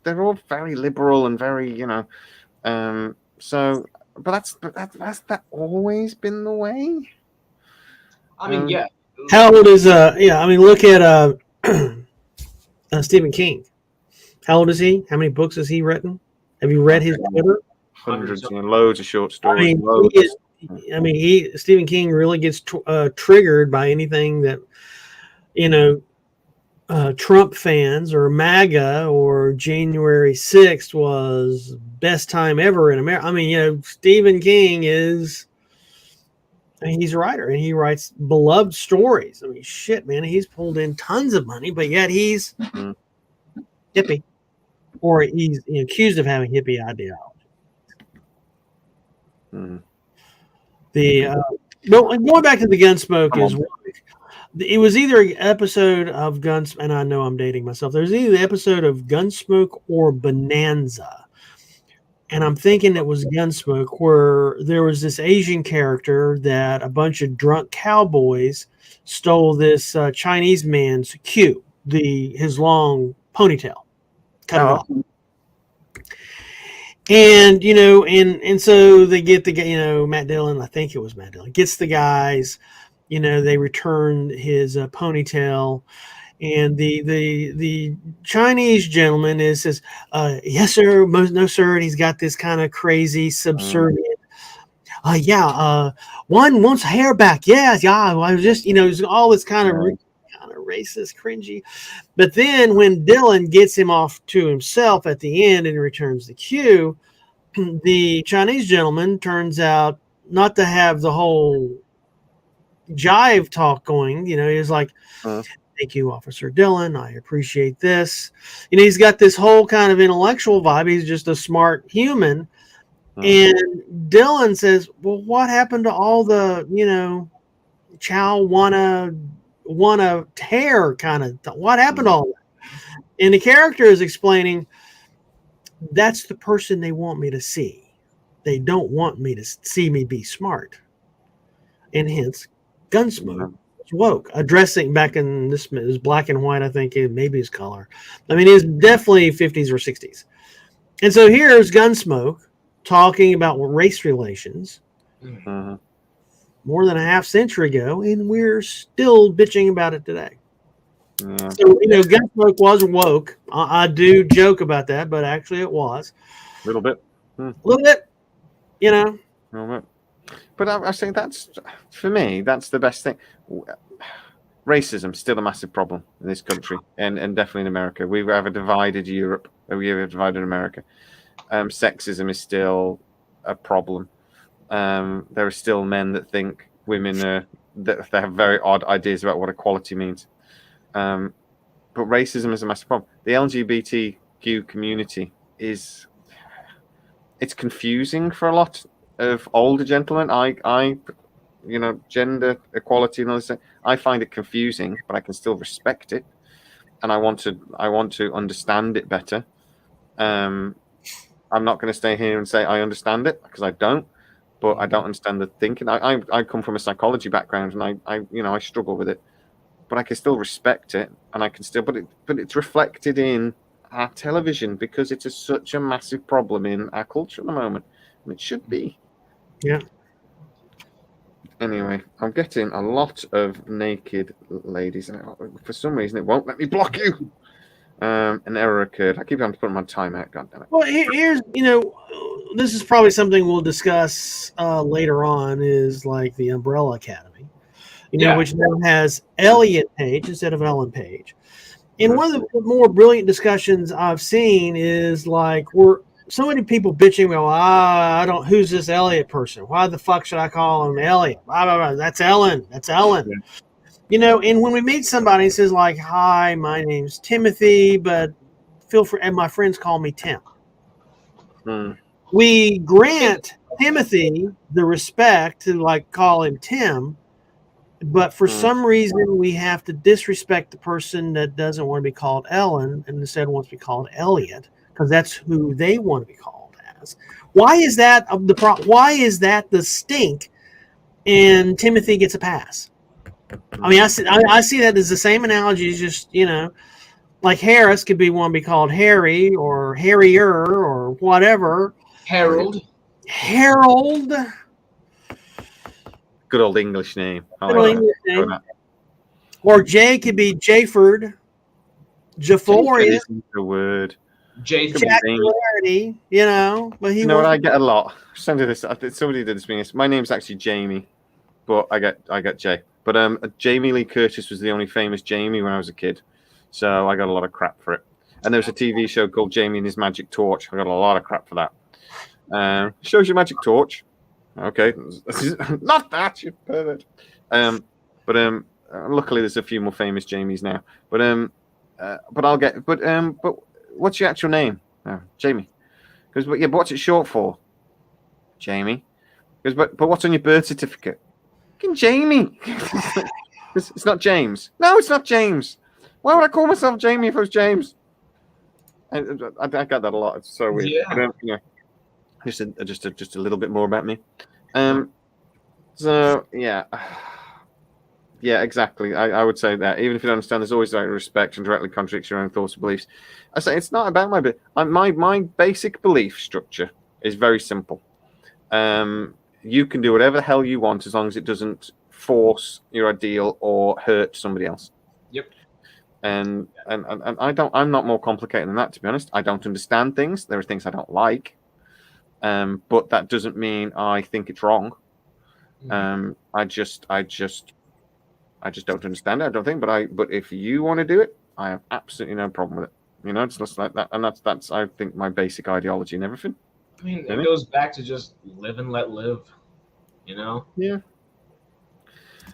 they're all very liberal and very So, but that's always been the way. I mean, yeah. How old is I mean, look at Stephen King. How old is he? How many books has he written? Have you read his Twitter? Hundreds, loads of short stories. Stephen King really gets triggered by anything that Trump fans or MAGA or January 6th was best time ever in America. I mean, Stephen King is. He's a writer and he writes beloved stories. I mean, shit, man, he's pulled in tons of money, but yet he's hippie, or he's accused of having hippie ideology. Going back to the Gunsmoke it was either an episode of Guns, and I know I'm dating myself. There's either the episode of Gunsmoke or Bonanza. And I'm thinking it was Gunsmoke, where there was this Asian character that a bunch of drunk cowboys stole this Chinese man's queue, his long ponytail, cut it off. And and so they get the Matt Dillon, I think it was Matt Dillon, gets the guys, they return his ponytail. And the Chinese gentleman says, yes, sir, no, sir. And he's got this kind of crazy, subservient. One wants hair back. Yeah. I was just, all this kind of racist, cringy. But then when Dylan gets him off to himself at the end and returns the cue, the Chinese gentleman turns out not to have the whole jive talk going. He's like, thank you, Officer Dillon. I appreciate this. He's got this whole kind of intellectual vibe. He's just a smart human. And Dillon says, well, what happened to all the, chow wanna hair kind of what happened to all that? And the character is explaining, that's the person they want me to see. They don't want me to see me be smart. And hence, Gunsmoke. Woke, addressing back in this is black and white, I think maybe his color. I mean, it's definitely 50s or 60s. And so here's Gunsmoke talking about race relations more than a half century ago, and we're still bitching about it today. So, Gunsmoke was woke. I do joke about that, but actually it was. A little bit. A little bit, A little bit. But I say that's, for me, that's the best thing. Racism is still a massive problem in this country and definitely in America. We have a divided Europe. We have a divided America. Sexism is still a problem. There are still men that think women that they have very odd ideas about what equality means. But racism is a massive problem. The LGBTQ community it's confusing for a lot of older gentlemen. I gender equality and all this. I find it confusing, but I can still respect it, and I want to understand it better. I'm not going to stay here and say I understand it, because I don't. But I don't understand the thinking. I come from a psychology background, and I struggle with it, but I can still respect it, and I can still. But it's reflected in our television because it is such a massive problem in our culture at the moment, and it should be. Yeah. Anyway, I'm getting a lot of naked ladies, and for some reason it won't let me block you. An error occurred. I keep having to put my timeout. God damn it. Well, here's this is probably something we'll discuss later on. Is like the Umbrella Academy, which now has Elliot Page instead of Ellen Page. And one of the more brilliant discussions I've seen is like so many people bitching. Well, I don't. Who's this Elliot person? Why the fuck should I call him Elliot? Blah, blah, blah. That's Ellen. That's Ellen. Yeah. You know, and when we meet somebody, it says like, "Hi, my name's Timothy," but feel free, and my friends call me Tim. We grant Timothy the respect to like call him Tim, but for some reason we have to disrespect the person that doesn't want to be called Ellen and instead wants to be called Elliot because that's who they want to be called as. Why is that why is that the stink? And Timothy gets a pass. I mean, I see that as the same analogy as just, you know, like Harris could be one to be called Harry or Harrier or whatever. Harold. Good old English name. Or Jay could be Jayford. Jaforius. The word. Jacquarity, you know. But he. You know what I get a lot. Somebody did this. My name's actually Jamie, but I get Jay. But Jamie Lee Curtis was the only famous Jamie when I was a kid, so I got a lot of crap for it. And there was a TV show called Jamie and His Magic Torch. I got a lot of crap for that. Shows your magic torch. Okay, not that, you pervert. But luckily there's a few more famous Jamies now. But what's your actual name? Oh, Jamie. Because but what's it short for? Jamie. Because but what's on your birth certificate? Fucking Jamie. It's not James. No, it's not James. Why would I call myself Jamie if it was James? I got that a lot. It's so weird. Yeah. Just a little bit more about me. So yeah, exactly. I would say that even if you don't understand, there's always like respect and directly contradicts your own thoughts and beliefs. I say it's not about my basic belief structure is very simple. You can do whatever the hell you want as long as it doesn't force your ideal or hurt somebody else. Yep. And I'm not more complicated than that, to be honest. I don't understand things. There are things I don't like. But that doesn't mean I think it's wrong. I just don't understand it. I don't think. But if you want to do it, I have absolutely no problem with it. You know, it's just like that, and that's I think my basic ideology and everything. I mean, it goes back to just live and let live. You know. Yeah.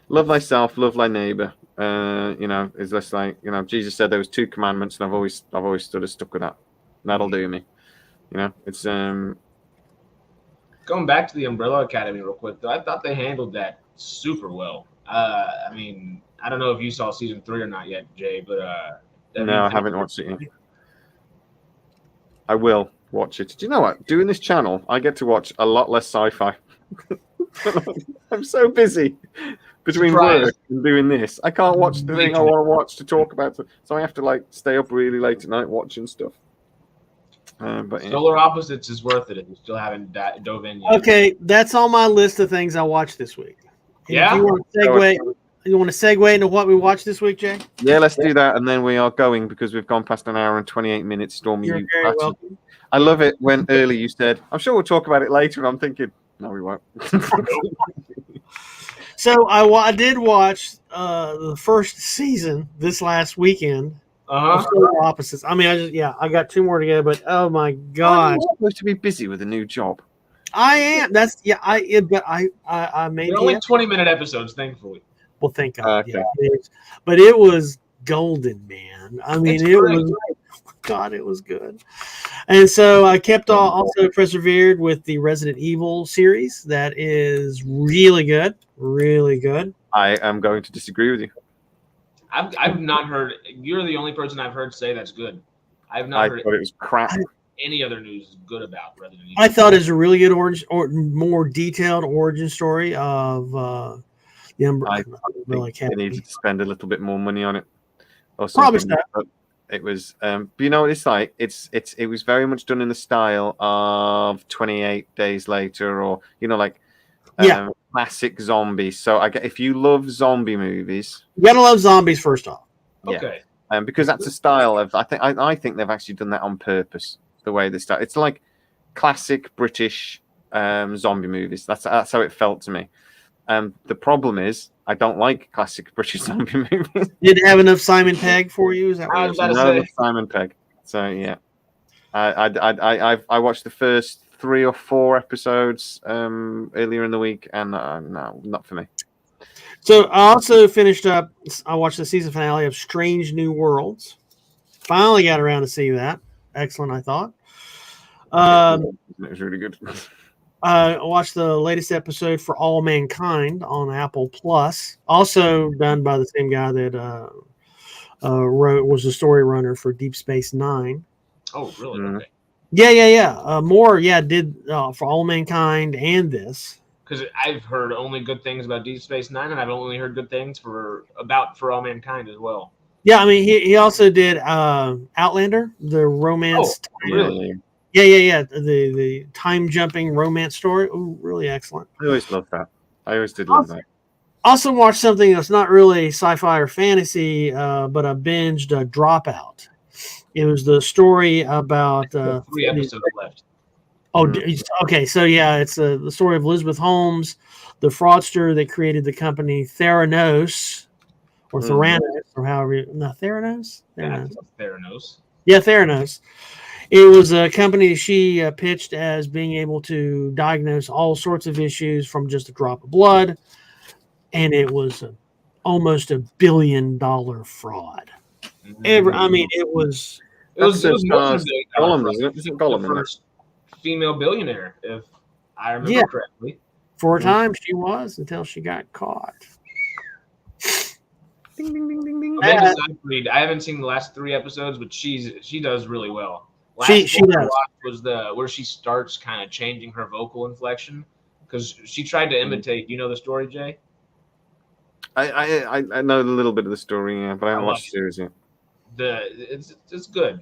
Love thyself, love thy neighbor. You know, is this like, you know, Jesus said there was 2 commandments, and I've always stuck with that. That'll do me. You know, it's Going back to the Umbrella Academy real quick, though, I thought they handled that super well. I mean, I don't know if you saw season 3 or not yet, Jay, but no, I haven't watched it yet. I will watch it. Do you know what? Doing this channel, I get to watch a lot less sci-fi. I'm so busy between work and doing this. I can't watch the thing I want to watch to talk about, so I have to like stay up really late at night watching stuff. But Solar Opposites is worth it if you still haven't dove in yet. Okay, that's on my list of things I watched this week. And yeah. You want to segue into what we watched this week, Jay? Yeah, let's do that, and then we are going because we've gone past an hour and 28 minutes. Stormy, you're very welcome. I love it when early you said, "I'm sure we'll talk about it later," and I'm thinking, "No, we won't." So I did watch the first season this last weekend. Solar Opposites. I mean, I got 2 more to go, but oh my god, I'm supposed to be busy with a new job. I am. But I made. They're only 20-minute episodes, thankfully. Well, thank God. Okay. Yeah, but it was golden, man. I mean, it was good. And so I kept also persevered with the Resident Evil series. That is really good, really good. I am going to disagree with you. I've not heard. You're the only person I've heard say that's good. I've not heard. I thought it was crap. Any other news good about Resident Evil? I thought it was a really good more detailed origin story of the Umbrella Academy. They needed to spend a little bit more money on it, or probably something. But it was. But you know what it's like? It was very much done in the style of 28 Days Later, or you know, like. Classic zombies. So if you love zombie movies, you gotta love zombies first off. Okay. Because that's a style of I think they've actually done that on purpose. The way they start, it's like classic British zombie movies. That's how it felt to me. The problem is I don't like classic British zombie movies. Didn't have enough Simon Pegg for you? Is that what I was about to say? Simon Pegg. So yeah. I watched the first 3 or 4 episodes earlier in the week, and no, not for me. So I also finished up. I watched the season finale of Strange New Worlds. Finally got around to see that. Excellent, I thought. It was really good. I watched the latest episode for All Mankind on Apple Plus, also done by the same guy that was the story runner for Deep Space Nine. Oh, really? Okay. Yeah. Moore, did for All Mankind and this. Because I've heard only good things about Deep Space Nine, and I've only heard good things for All Mankind as well. Yeah, I mean, he also did Outlander, the romance. Oh, really? Yeah. The time jumping romance story. Ooh, really excellent. I always loved that. I always did love that. Also watched something that's not really sci-fi or fantasy, but I binged Dropout. It was the story about 3 episodes left. Oh, okay. So it's the story of Elizabeth Holmes, the fraudster that created the company Theranos, or Theranos, or however. No, Theranos. Theranos. Yeah, Theranos. It was a company she pitched as being able to diagnose all sorts of issues from just a drop of blood, and it was almost $1 billion fraud. It was. It was more than $1 billion. Gollum, isn't it? Gollum, the first female billionaire, if I remember correctly. For a time, she was until she got caught. Ding, ding, ding, ding, ding. Amanda Seyfried, I haven't seen the last 3 episodes, but she does really well. She does. Was where she starts kind of changing her vocal inflection, because she tried to imitate. You know the story, Jay? I know a little bit of the story, but I haven't watched the series yet. It's good.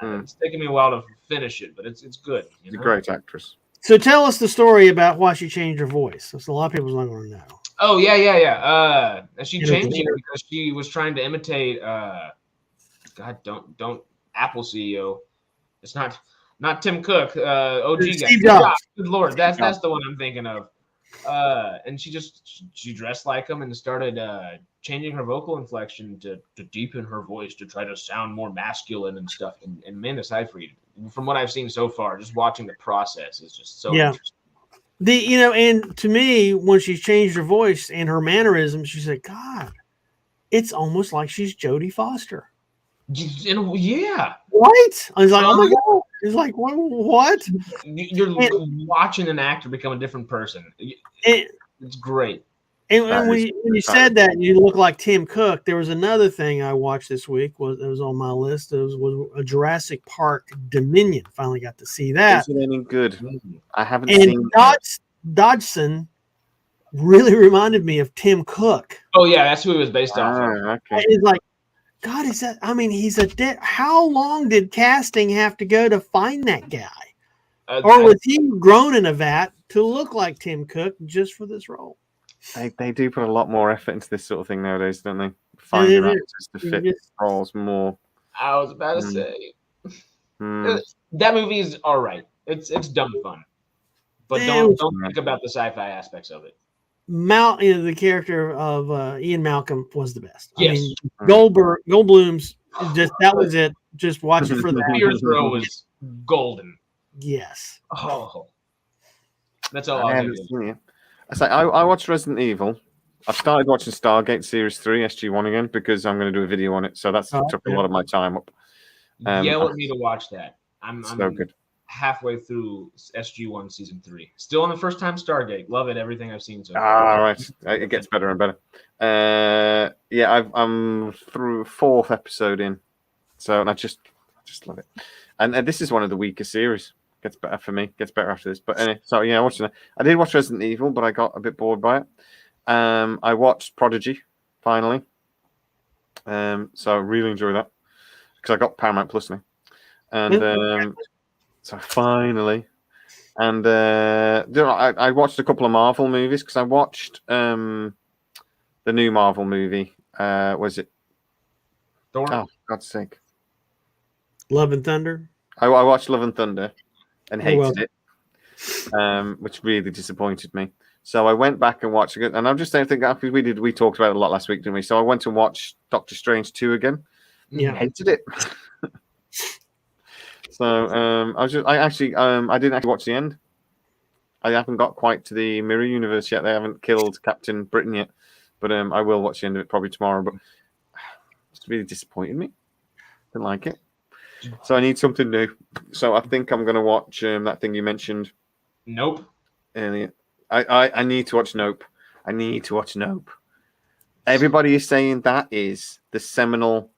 It's taken me a while to finish it, but it's good. She's a great actress. So tell us the story about why she changed her voice. That's a lot of people's not going to know. Oh yeah. She changed it because she was trying to imitate. God, don't Apple CEO. It's not Tim Cook. OG guy. Steve Jobs. Good Lord, that's the one I'm thinking of. And she dressed like him and started changing her vocal inflection to deepen her voice to try to sound more masculine and stuff. And Amanda Seyfried, from what I've seen so far, just watching the process is just so interesting. And to me, when she changed her voice and her mannerisms, she said, "God, it's almost like she's Jodie Foster." Yeah. Right? I was like, "Oh my God." It's like, what? You're watching an actor become a different person. It's great. And when you said that you look like Tim Cook, there was another thing I watched this week. It was on my list. It was a Jurassic Park Dominion. Finally got to see that. Is it any good? I haven't seen it. Dodgson really reminded me of Tim Cook. Oh, yeah. That's who he was based off of. Okay. It's like, God, is that? I mean, he's how long did casting have to go to find that guy? Or was he grown in a vat to look like Tim Cook just for this role? They do put a lot more effort into this sort of thing nowadays, don't they? Finding actors to fit roles more. I was about to say. That movie is all right. It's dumb fun. But don't think about the sci-fi aspects of it. The character of Ian Malcolm was the best. Yes. I mean, Goldblum's that was it. Just watch it for that. Spears throw was golden. Yes. Oh, that's all I'll give you. I watched Resident Evil. I've started watching Stargate Series 3 SG1 again because I'm going to do a video on it. So that's took a lot of my time up. Yell at me to watch that. I'm so good. Halfway through SG1 Season 3. Still on the first time Stargate. Love it. Everything I've seen so far. Right. It gets better and better. I'm through 4th episode in. So I just love it. And this is one of the weaker series. Gets better for me. Gets better after this. But anyway, so yeah, watching it. I did watch Resident Evil, but I got a bit bored by it. I watched Prodigy finally. So I really enjoy that because I got Paramount Plus now. And so finally, and I watched a couple of Marvel movies because I watched the new Marvel movie. Was it Thor? Oh, God's sake! Love and Thunder. I watched Love and Thunder and hated it, which really disappointed me. So I went back and watched it, and I'm just thinking because we talked about it a lot last week, didn't we? So I went to watch Doctor Strange 2 again. Yeah, hated it. So I didn't actually watch the end. I haven't got quite to the Mirror Universe yet. They haven't killed Captain Britain yet, but I will watch the end of it probably tomorrow. But it's really disappointed me. Didn't like it. So I need something new. So I think I'm going to watch that thing you mentioned. Nope. Earlier. I need to watch Nope. I need to watch Nope. Everybody is saying that is the seminal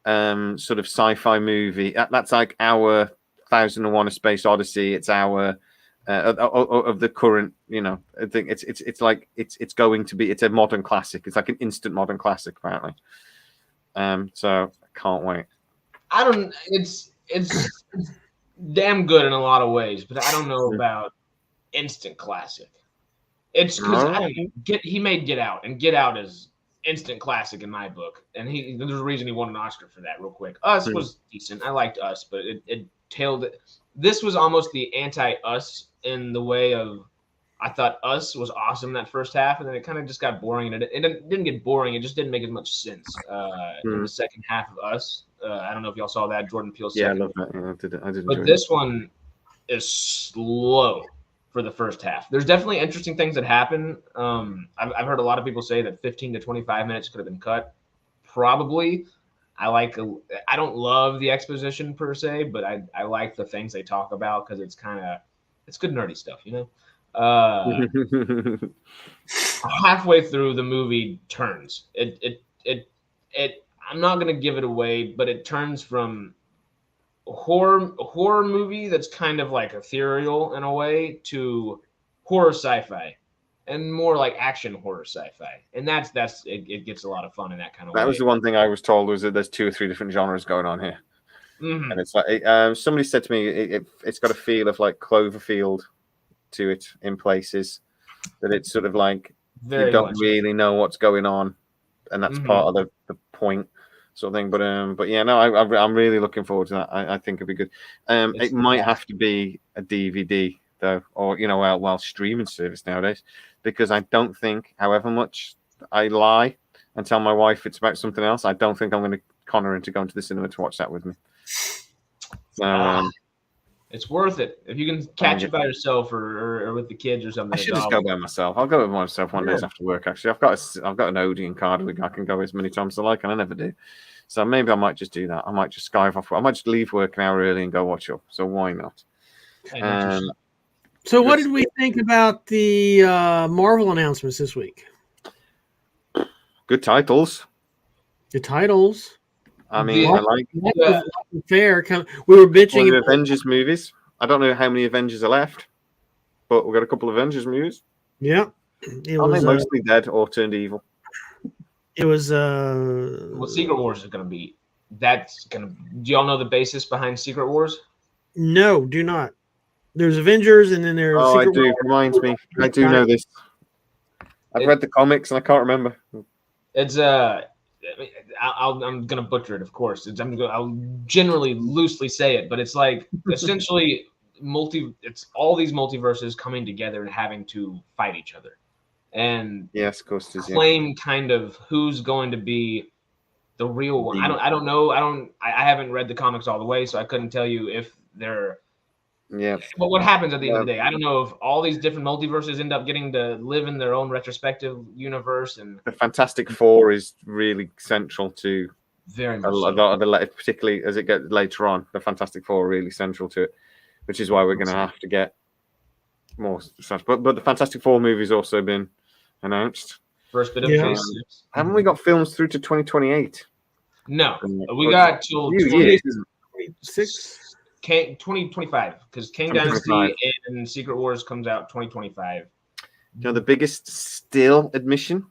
sort of sci-fi movie. That's like our 1001: A Space Odyssey. It's our of the current. I think it's like it's going to be. It's a modern classic. It's like an instant modern classic apparently. So I can't wait. It's damn good in a lot of ways, but I don't know about instant classic. It's because he made Get Out, and Get Out is instant classic in my book. And there's a reason he won an Oscar for that. Real quick, Us was decent. I liked Us, but it tailed it. This was almost the anti-Us in the way of I thought Us was awesome that first half, and then it kind of just got boring. And it didn't get boring. It just didn't make as much sense in the second half of Us. I don't know if y'all saw that Jordan Peele. Yeah, I love that. Yeah, I did. But this one is slow for the first half. There's definitely interesting things that happen. I've heard a lot of people say that 15 to 25 minutes could have been cut. Probably. I don't love the exposition per se, but I like the things they talk about because it's good nerdy stuff, Halfway through the movie turns. I'm not gonna give it away, but it turns from horror movie that's kind of like ethereal in a way to horror sci-fi and more like action horror sci-fi, and it gets a lot of fun in that kind of way. That was the one thing I was told was that there's 2 or 3 different genres going on here, and it's like somebody said to me it's got a feel of like Cloverfield to it in places, that it's sort of like you don't really know what's going on, and that's part of the point. Sort of thing, but yeah, no, I'm really looking forward to that. I think it'd be good. It might have to be a DVD though, or well, streaming service nowadays, because I don't think, however much I lie and tell my wife it's about something else, I don't think I'm going to con her into going to the cinema to watch that with me. So it's worth it if you can catch it by yourself or with the kids or something. I should just go by myself. I'll go with myself one days after work. Actually, I've got an Odeon card. I can go as many times as I like, and I never do. So maybe I might just do that. I might just skyve off. I might just leave work an hour early and go watch it. So why not? So what did we think about the Marvel announcements this week? Good titles. The titles. I mean, I like fair. We were bitching about Avengers movies. I don't know how many Avengers are left, but we've got a couple of Avengers movies. Yeah, Are they mostly dead or turned evil? It was. What Secret Wars is going to be? Do y'all know the basis behind Secret Wars? No, do not. There's Avengers, and then there's. Oh, Secret Wars. Reminds me. I do know this. I've read the comics, and I can't remember. It's I'm gonna butcher it, of course. I'll generally loosely say it, but it's like essentially it's all these multiverses coming together and having to fight each other, and yes, of course, claim kind of who's going to be the real one. I don't know. I haven't read the comics all the way, so I couldn't tell you if they're. Yeah. But what happens at the end of the day? I don't know if all these different multiverses end up getting to live in their own retrospective universe. And the Fantastic Four is really central to very much a lot of the, particularly as it gets later on. The Fantastic Four are really central to it, which is why we're going to have to get more stuff. But the Fantastic Four movie's also been announced. First bit of Phase 6. Haven't we got films through to 2028? No, we got till 2026. 2025, because Kang Dynasty and Secret Wars comes out 2025. The biggest still admission,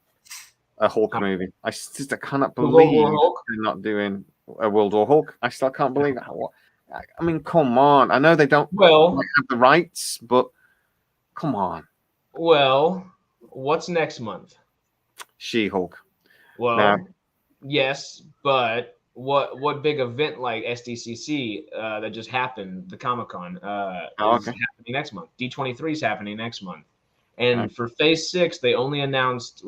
a Hulk movie. I cannot believe they're not doing a World War Hulk. I still can't believe that. I mean, come on. I know they don't have the rights, but come on. Well, what's next month? She-Hulk. Well, yes, but what big event like SDCC that just happened, the Comic-Con, is happening next month. D23 is happening next month. And for Phase 6, they only announced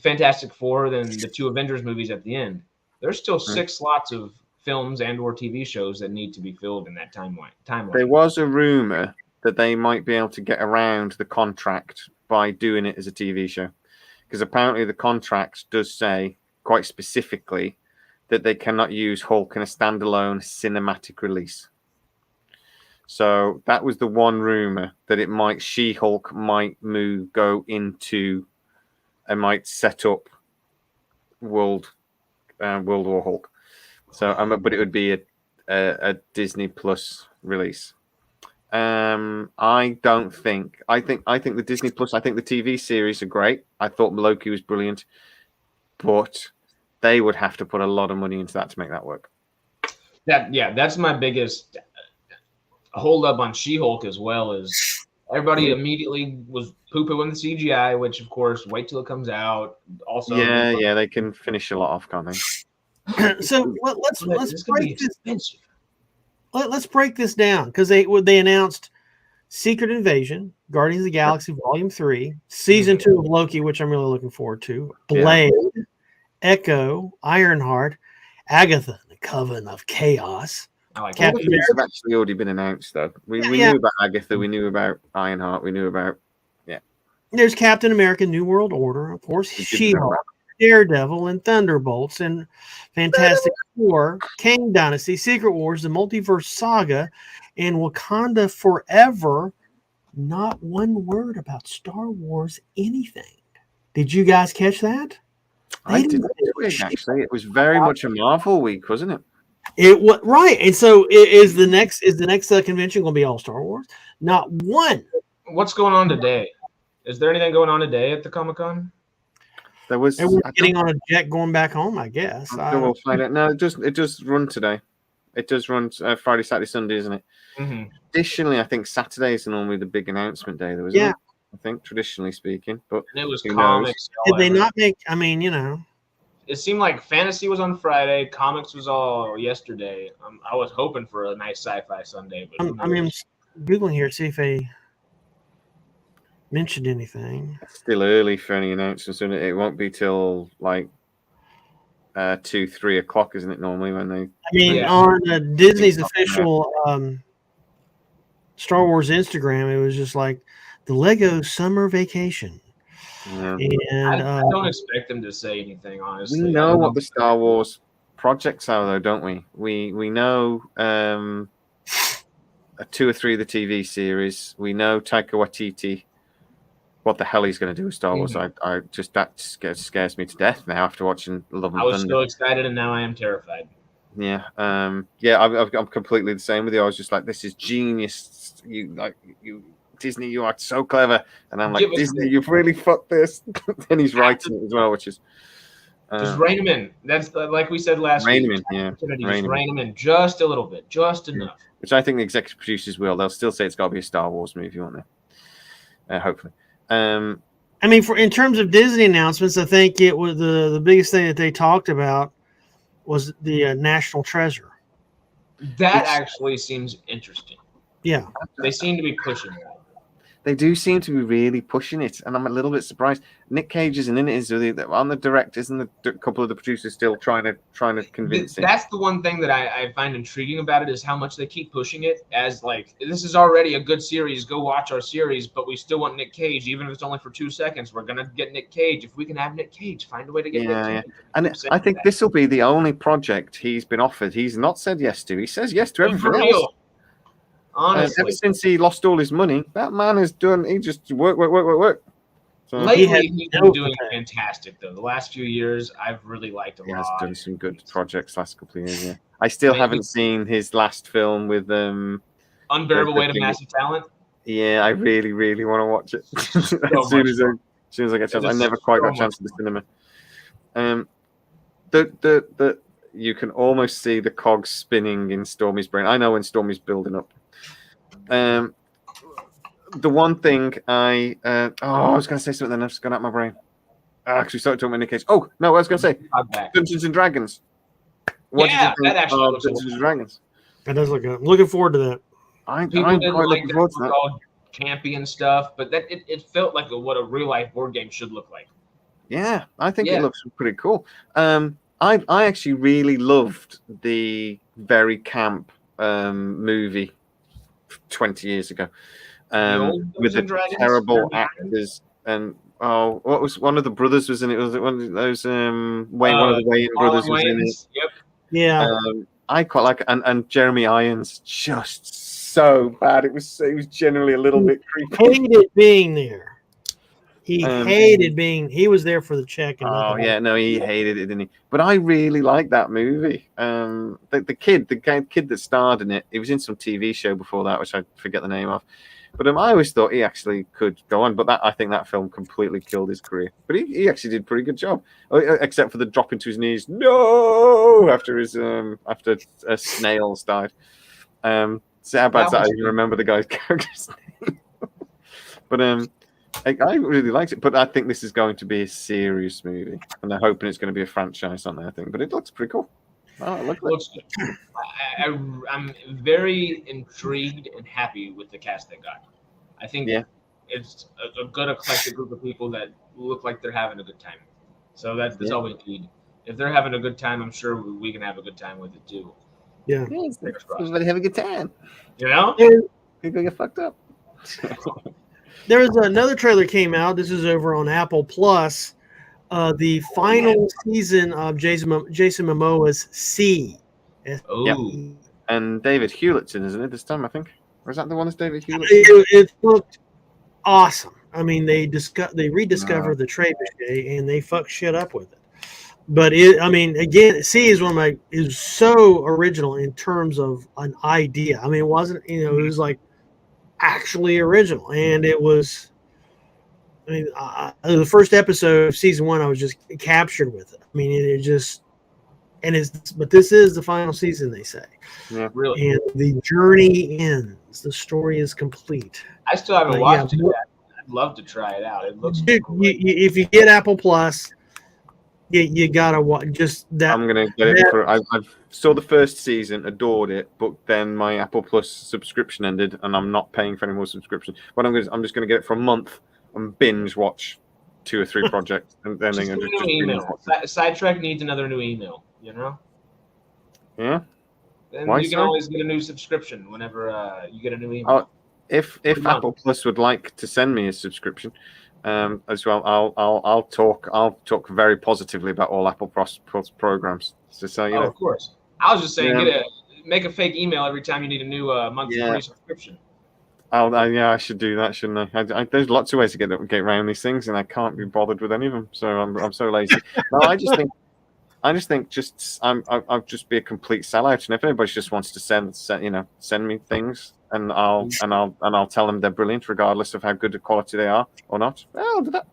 Fantastic Four, then the 2 Avengers movies at the end. There's still 6 slots of films and or TV shows that need to be filled in that timeline. There was a rumor that they might be able to get around the contract by doing it as a TV show, because apparently the contract does say quite specifically that they cannot use Hulk in a standalone cinematic release. So that was the one rumor, that it might She-Hulk might go into and might set up World War Hulk. So but it would be a Disney Plus release. I think the Disney Plus, I think the TV series are great. I thought Loki was brilliant, but they would have to put a lot of money into that to make that work. That's my biggest hold up on She-Hulk, as well as everybody immediately was poo-pooing the CGI, which of course, wait till it comes out. Also, they can finish a lot off, can't they? So let's break this down, because they announced Secret Invasion, Guardians of the Galaxy Volume 3, Season 2 of Loki, which I'm really looking forward to, Blade, Echo, Ironheart, Agatha, the Coven of Chaos. Captain America have actually already been announced, though. We knew about Agatha, we knew about Ironheart, we knew about There's Captain America: New World Order, of course, She-Hulk, Daredevil, and Thunderbolts, and Fantastic Four, Kang Dynasty, Secret Wars, the Multiverse Saga, and Wakanda Forever. Not one word about Star Wars anything. Did you guys catch that? I didn't actually. It was very much a Marvel week, wasn't it? It was right, and so is the next convention going to be all Star Wars? Not one. What's going on today? Is there anything going on today at the Comic-Con? There was. They were getting on a jet going back home, I guess. We'll find out. No, it does run today. It does run Friday, Saturday, Sunday, isn't it? Mm-hmm. Traditionally, I think Saturdays are normally the big announcement day, though, isn't it? I think, traditionally speaking. But and it was comics. Did they not make? I mean, it seemed like fantasy was on Friday, comics was all yesterday. I was hoping for a nice sci-fi Sunday, but I'm Googling here to see if they mentioned anything. It's still early for any announcements, and it won't be till like 2-3 o'clock, isn't it? Normally when they. On Disney's official Star Wars Instagram, it was just like the Lego Summer Vacation. Yeah. And I don't expect them to say anything, honestly. We know what the Star Wars projects are, though, don't we? We know 2 or 3 of the TV series. We know Taika Waititi, what the hell he's going to do with Star Wars. Mm-hmm. That scares me to death now after watching Love and Thunder. I was so excited, and now I am terrified. Yeah, I'm completely the same with you. I was just like, this is genius. You Disney, you are so clever. And I'm like, Disney, you've really fucked this. And he's writing it as well, which is just rein him in. That's like we said last week. Rein him in just a little bit, just enough. Which I think the executive producers will. They'll still say it's got to be a Star Wars movie, won't they? Hopefully. I mean, in terms of Disney announcements, I think it was the biggest thing that they talked about was the National Treasure. That actually seems interesting. Yeah, they seem to be pushing that. They do seem to be really pushing it, and I'm a little bit surprised. Nick Cage isn't in it, on the directors and a couple of the producers still trying to convince him. That's the one thing that I find intriguing about it, is how much they keep pushing it as like, this is already a good series, go watch our series, but we still want Nick Cage, even if it's only for 2 seconds. We're gonna get Nick Cage. If we can have Nick Cage, find a way to get Nick Cage. And I think this will be the only project he's been offered he's not said yes to. He says yes to everything else. Honestly, ever since he lost all his money, that man has done. He just work. So lately, he's been doing fantastic, though. The last few years, I've really liked him a lot. He has done some good projects last couple of years. Yeah, I still haven't seen his last film with Unbearable Weight of Massive Talent. Yeah, I really, really want to watch it as soon as I get a chance. I never quite got a chance at the cinema. You can almost see the cogs spinning in Stormy's brain. I know when Stormy's building up. The one thing I was going to say something, then I've just gone out my brain. Because we started talking about Nick Cage. Oh no, I was going to say Dungeons and Dragons. What that actually looks Dungeons and Dragons. That does look good. I'm looking forward to that. I'm quite looking forward to that. All campy and stuff, but it felt like what a real life board game should look like. Yeah, I think it looks pretty cool. I actually really loved the very camp movie 20 years ago with the terrible actors and what was one of the brothers was in it? Was it one of those one of the Wayne brothers was in it? Yep. Yeah. I quite like it. And Jeremy Irons just so bad. It was generally a little bit creepy. Hated being there. He hated being. He was there for the check. And yeah, no, he hated it, didn't he? But I really liked that movie. The kid that starred in it, he was in some TV show before that, which I forget the name of. But I always thought he actually could go on. But I think that film completely killed his career. But he actually did a pretty good job, except for the drop into his knees. No, after Snails died. So how bad's that? I even remember the guy's character's name. But I really liked it, but I think this is going to be a serious movie, and they're hoping it's going to be a franchise on there. I think, but it looks pretty cool. I'm very intrigued and happy with the cast they got. I think it's a good eclectic group of people that look like they're having a good time. So that's all we need. If they're having a good time, I'm sure we can have a good time with it too. Yeah, everybody have a good time. You know, people get fucked up. There was another trailer came out. This is over on Apple Plus. The final season of Jason Momoa's C. Oh, and David Hewlett's in, isn't it? This time, I think. Or is that the one that's David Hewlett? It looked awesome. I mean, they rediscovered the trebuchet and they fucked shit up with it. But again, C is so original in terms of an idea. I mean, it wasn't, it was like actually original, and it was. I mean, the first episode of season 1, I was just captured with it. I mean, but this is the final season, they say. Yeah, really. And the journey ends. The story is complete. I still haven't watched it yet. I'd love to try it out. It looks. If you get Apple Plus, you gotta watch. Just that. I'm gonna get it for. I saw the first season, adored it, but then my Apple Plus subscription ended, and I'm not paying for any more subscription. But I'm just gonna get it for a month and binge watch 2 or 3 projects, and then just email. SciTrek needs another new email. You know. Yeah. And you can always get a new subscription whenever you get a new email. If Apple Plus would like to send me a subscription, as well, I'll talk very positively about all Apple Plus programs. So you know. Of course. I was just saying, make a fake email every time you need a new monthly free subscription. I should do that, shouldn't I? There's lots of ways to get around these things, and I can't be bothered with any of them. So I'm so lazy. No, I just think I'll just be a complete sellout, and if anybody just wants to send me things, and I'll tell them they're brilliant, regardless of how good the quality they are or not. Well, I'll do that.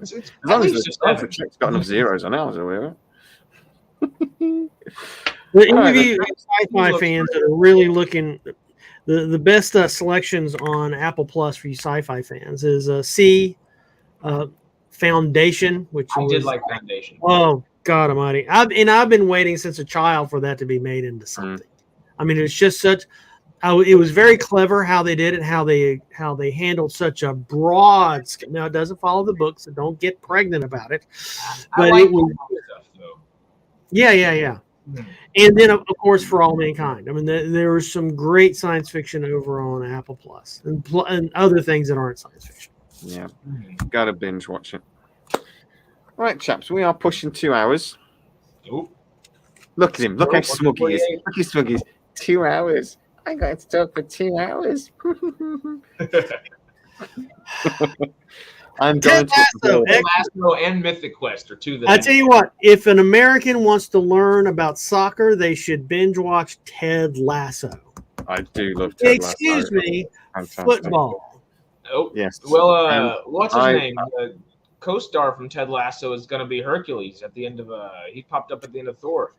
As long as the check's got enough zeros on it, I'll do it. The interview sci-fi fans that are really looking. The best selections on Apple Plus for you sci-fi fans is C, Foundation, which I did like Foundation. Oh God Almighty! I've been waiting since a child for that to be made into something. I mean, it's just such. It was very clever how they did it, how they handled such a broad. Now it doesn't follow the book, so don't get pregnant about it. But it was. Yeah. And then, of course, For All Mankind. I mean, there was some great science fiction over on Apple Plus and other things that aren't science fiction. Yeah, gotta binge watch it. All right, chaps, we are pushing 2 hours. Ooh. Look at him. Look how smug he is. Look how smug he is. 2 hours. I'm going to talk for 2 hours. I'm going to Lasso and Mythic Quest are 2 that I tell you what, if an American wants to learn about soccer, they should binge watch Ted Lasso. I do love Ted Lasso. Excuse me, fantastic. Football. Oh yes. Well, what's his name? Co-star from Ted Lasso is going to be Hercules at the end of. He popped up at the end of Thor.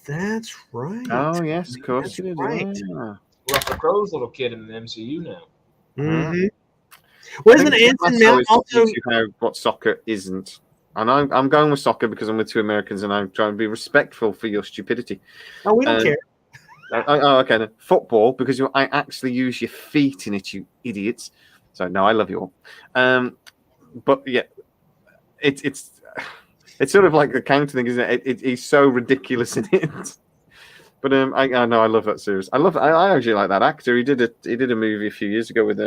That's right. Oh yes, of course he did. Right. Yeah. Russell Crowe's little kid in the MCU now. Mm-hmm. Wasn't Anson Mount also what soccer isn't? And I'm going with soccer because I'm with 2 Americans and I'm trying to be respectful for your stupidity. Oh, we don't care. Okay. Then. Football because I actually use your feet in it, you idiots. So no, I love you all. But yeah, it's It's sort of like the counter thing, isn't it? He's so ridiculous in it. But I know I love that series. I actually like that actor. He did a movie a few years ago with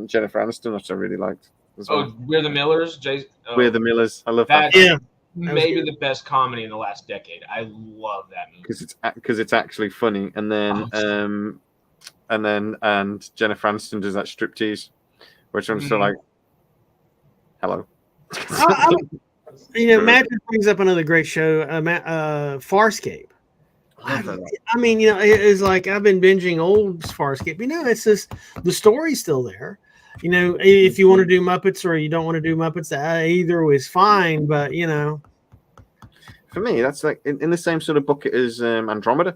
Jennifer Aniston, which I really liked as well. Oh, We're the Millers. We're the Millers. I love that. Yeah, maybe the best comedy in the last decade. I love that movie because it's actually funny. And then and Jennifer Aniston does that striptease, which I'm still like, hello. Magic brings up another great show, Farscape. I mean, it's like I've been binging old Farscape. It's just the story's still there. If you want to do Muppets or you don't want to do Muppets, either is fine. But for me, that's like in the same sort of bucket as Andromeda.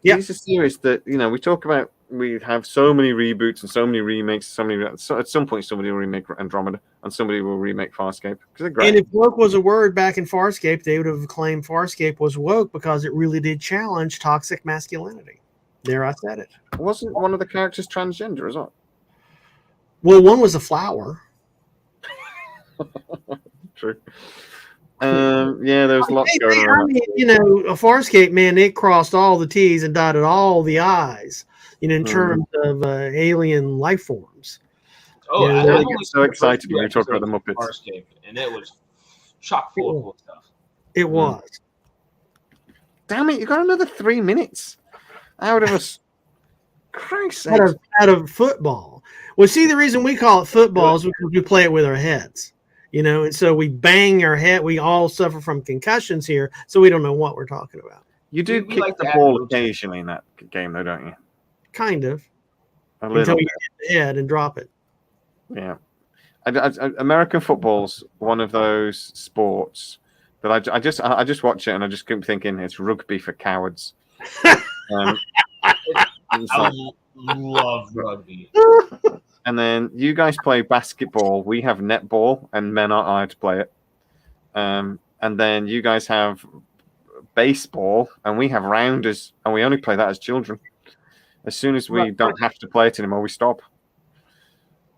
Yeah, it's a series that we talk about. We have so many reboots and so many remakes. So at some point, somebody will remake Andromeda and somebody will remake Farscape because they're great. And if woke was a word back in Farscape, they would have claimed Farscape was woke because it really did challenge toxic masculinity. There, I said it. Wasn't one of the characters transgender as well? Well, one was a flower. True. Yeah, there's lots going on. I mean, a Farscape, man, it crossed all the T's and dotted all the I's. In terms of alien life forms. Oh, I get so excited when we talk about the Muppets. Farscape, and it was chock full of cool stuff. It was. Damn it! You got another 3 minutes out of us. Christ sake! Out of football. Well, see, the reason we call it football is because we play it with our heads. And so we bang our head. We all suffer from concussions here, so we don't know what we're talking about. You do kick like the ball occasionally in that game, though, don't you? Kind of. Until you hit the head and drop it. Yeah. American football's one of those sports that I just watch it and I just keep thinking it's rugby for cowards. I love rugby. And then you guys play basketball. We have netball, and men aren't allowed to play it. And then you guys have baseball, and we have rounders, and we only play that as children. As soon as we don't have to play it anymore, we stop.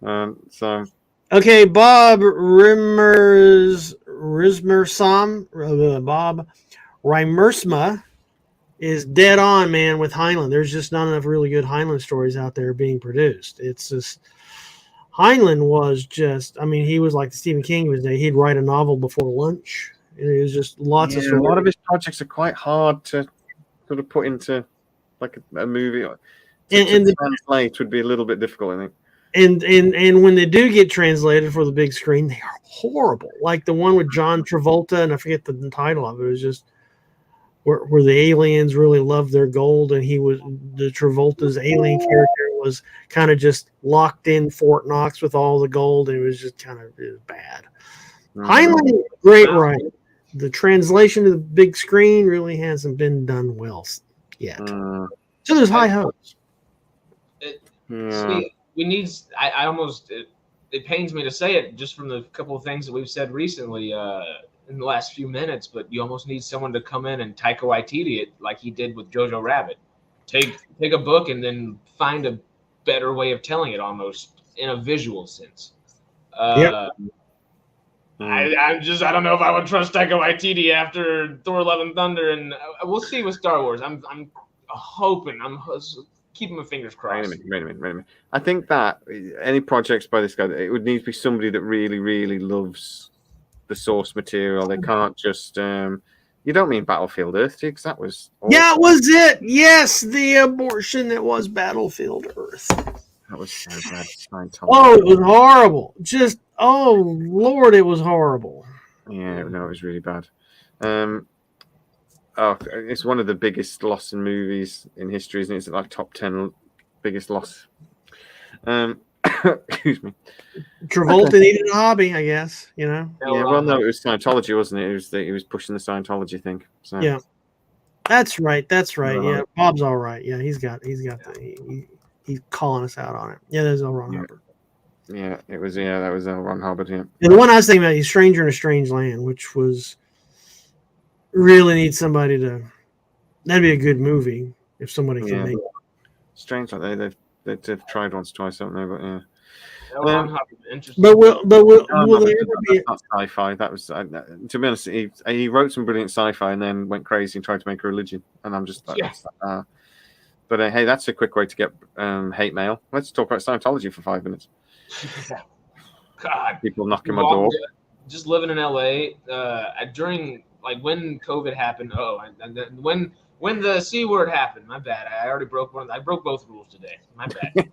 Okay, Bob Reimersma is dead on, man, with Heinlein. There's just not enough really good Heinlein stories out there being produced. It's just Heinlein was just, he was like the Stephen King of his day. He'd write a novel before lunch. And it was just lots of stories. A lot of his projects are quite hard to sort of put into like a movie. And the translate would be a little bit difficult, I think. And when they do get translated for the big screen, they are horrible. Like the one with John Travolta, and I forget the title of it. It was just where the aliens really loved their gold, and the Travolta's alien character was kind of just locked in Fort Knox with all the gold, and it was just kind of bad. Heinlein, great writing. The translation to the big screen really hasn't been done well yet. So there's high hopes. See, we need. I almost. It pains me to say it, just from the couple of things that we've said recently in the last few minutes. But you almost need someone to come in and Taika Waititi it, like he did with Jojo Rabbit. Take a book and then find a better way of telling it, almost in a visual sense. I don't know if I would trust Taika Waititi after Thor: Love and Thunder, and we'll see with Star Wars. I'm hoping. I'm keeping my fingers crossed. Wait a minute. I think that any projects by this guy, it would need to be somebody that really, really loves the source material. They can't just. You don't mean Battlefield Earth, because that was. Awful. Yeah, it was it. Yes, the abortion that was Battlefield Earth. That was so bad. Oh, it was horrible. Just, oh Lord, it was horrible. Yeah, no, it was really bad. It's one of the biggest loss in movies in history, isn't it? It's like top 10 biggest loss. Excuse me. Travolta needed a hobby, I guess. Yeah, well, no, it was Scientology, wasn't it? He was pushing the Scientology thing. So. Yeah, that's right. Yeah, Bob's all right. Yeah, he's calling us out on it. Yeah, there's L. Ron Hubbard. Yeah, it was. Yeah, that was L. Ron Hubbard. Yeah. And the one I was thinking about is Stranger in a Strange Land, which was. Really need somebody to. That'd be a good movie if somebody can make it. Strange like they've tried once, twice, haven't they? But yeah. Interesting. But will No, there ever be? that's not sci-fi. That was, to be honest, he wrote some brilliant sci-fi and then went crazy and tried to make a religion. And I'm just like, but hey, that's a quick way to get hate mail. Let's talk about Scientology for 5 minutes. God, people knocking my door. Just living in LA during like when COVID happened. When the C word happened, my bad. I already broke one. I broke both rules today. My bad.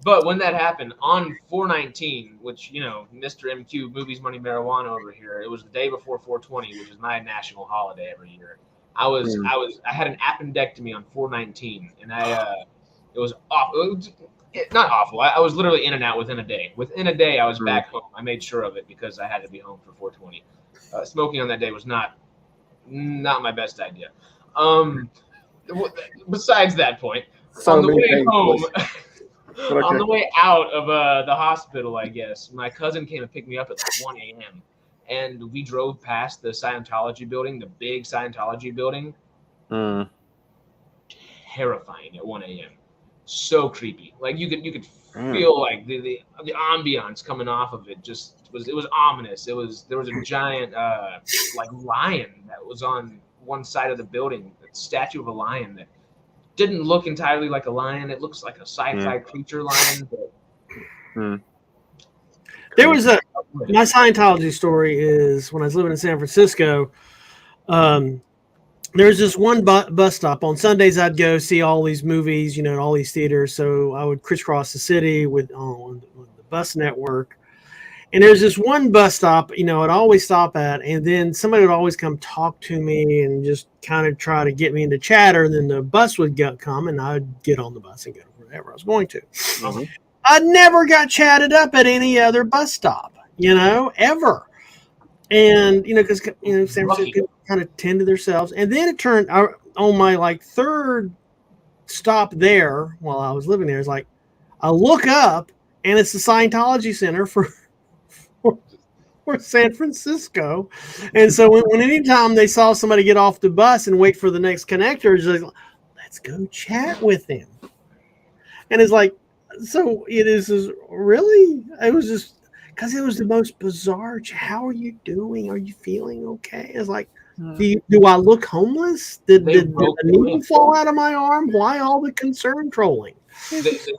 But when that happened on 4/19, which Mr. MQ, movies, money, marijuana over here, it was the day before 4/20, which is my national holiday every year. I had an appendectomy on 4/19, and it was awful. Not awful. I was literally in and out within a day. Within a day, I was back home. I made sure of it because I had to be home for 4/20. Smoking on that day was not my best idea. Besides that point, on the way home, on the way out of the hospital, I guess, my cousin came and picked me up at like 1 a.m. And we drove past the Scientology building, the big Scientology building. Terrifying at 1 a.m. So creepy. Like you could feel like the ambiance coming off of it. It was ominous. There was a giant like lion that was on one side of the building, a statue of a lion that didn't look entirely like a lion. It looks like a sci-fi creature lion. But There was my Scientology story is when I was living in San Francisco. There's this one bus stop. On Sundays, I'd go see all these movies, in all these theaters. So I would crisscross the city on the bus network. And there's this one bus stop, I'd always stop at, and then somebody would always come talk to me and just kind of try to get me into chatter. And then the bus would come, and I'd get on the bus and go wherever I was going to. Mm-hmm. I never got chatted up at any other bus stop, ever. And, because, San Francisco kind of tend to themselves. And then it turned on my third stop there while I was living there. It's like, I look up and it's the Scientology Center for San Francisco. And so when anytime they saw somebody get off the bus and wait for the next connector, it's like, let's go chat with them. And it's like, so it is really, it was just, because it was the most bizarre. How are you doing? Are you feeling okay? It's like, do I look homeless? Did the needle fall out of my arm? Why all the concern trolling?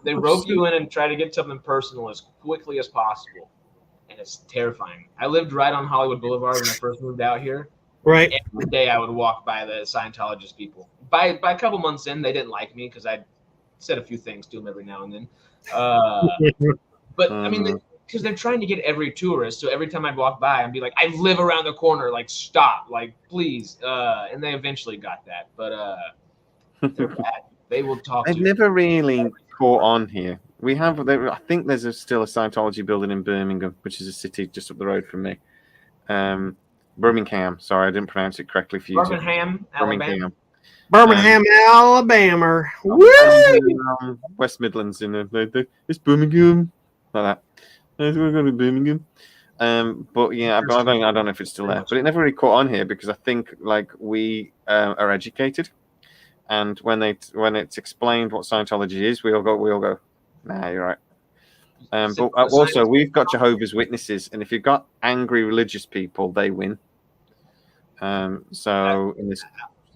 They rope you in and try to get something personal as quickly as possible. And it's terrifying. I lived right on Hollywood Boulevard when I first moved out here. Right. Every day I would walk by the Scientologist people. By a couple months in, they didn't like me because I said a few things to them every now and then. But I mean, because they're trying to get every tourist. So every time I'd walk by, I'd be like, I live around the corner. Like, stop. Like, please. And they eventually got that. But they're bad. They will talk to you. They've never really caught on here. I think there's still a Scientology building in Birmingham, which is a city just up the road from me. Birmingham. Sorry, I didn't pronounce it correctly for you. Birmingham, Alabama. Birmingham, Alabama. Woo! West Midlands. It's Birmingham. Like that. We're going to Birmingham. But yeah, I don't know if it's still there. But it never really caught on here because I think we are educated. And when it's explained what Scientology is, we all go, nah, you're right. But also, we've got Jehovah's Witnesses, and if you've got angry religious people, they win. So in this,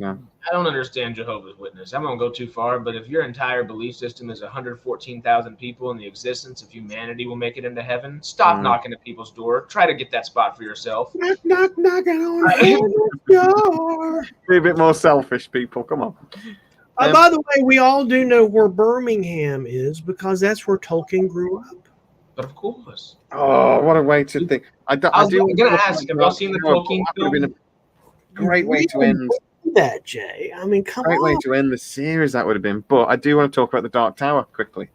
I don't understand Jehovah's Witness. I'm gonna go too far, but if your entire belief system is 114,000 people and the existence of humanity will make it into heaven, stop knocking at people's door. Try to get that spot for yourself. Knocking on heaven's door. Be a bit more selfish, people. Come on. By the way, we all do know where Birmingham is because that's where Tolkien grew up. But of course. Oh, what a way to think! I'm going to ask, have y'all seen the Tolkien film? Great way to end that, Jay. I mean, come on. Great way to end the series that would have been. But I do want to talk about the Dark Tower quickly.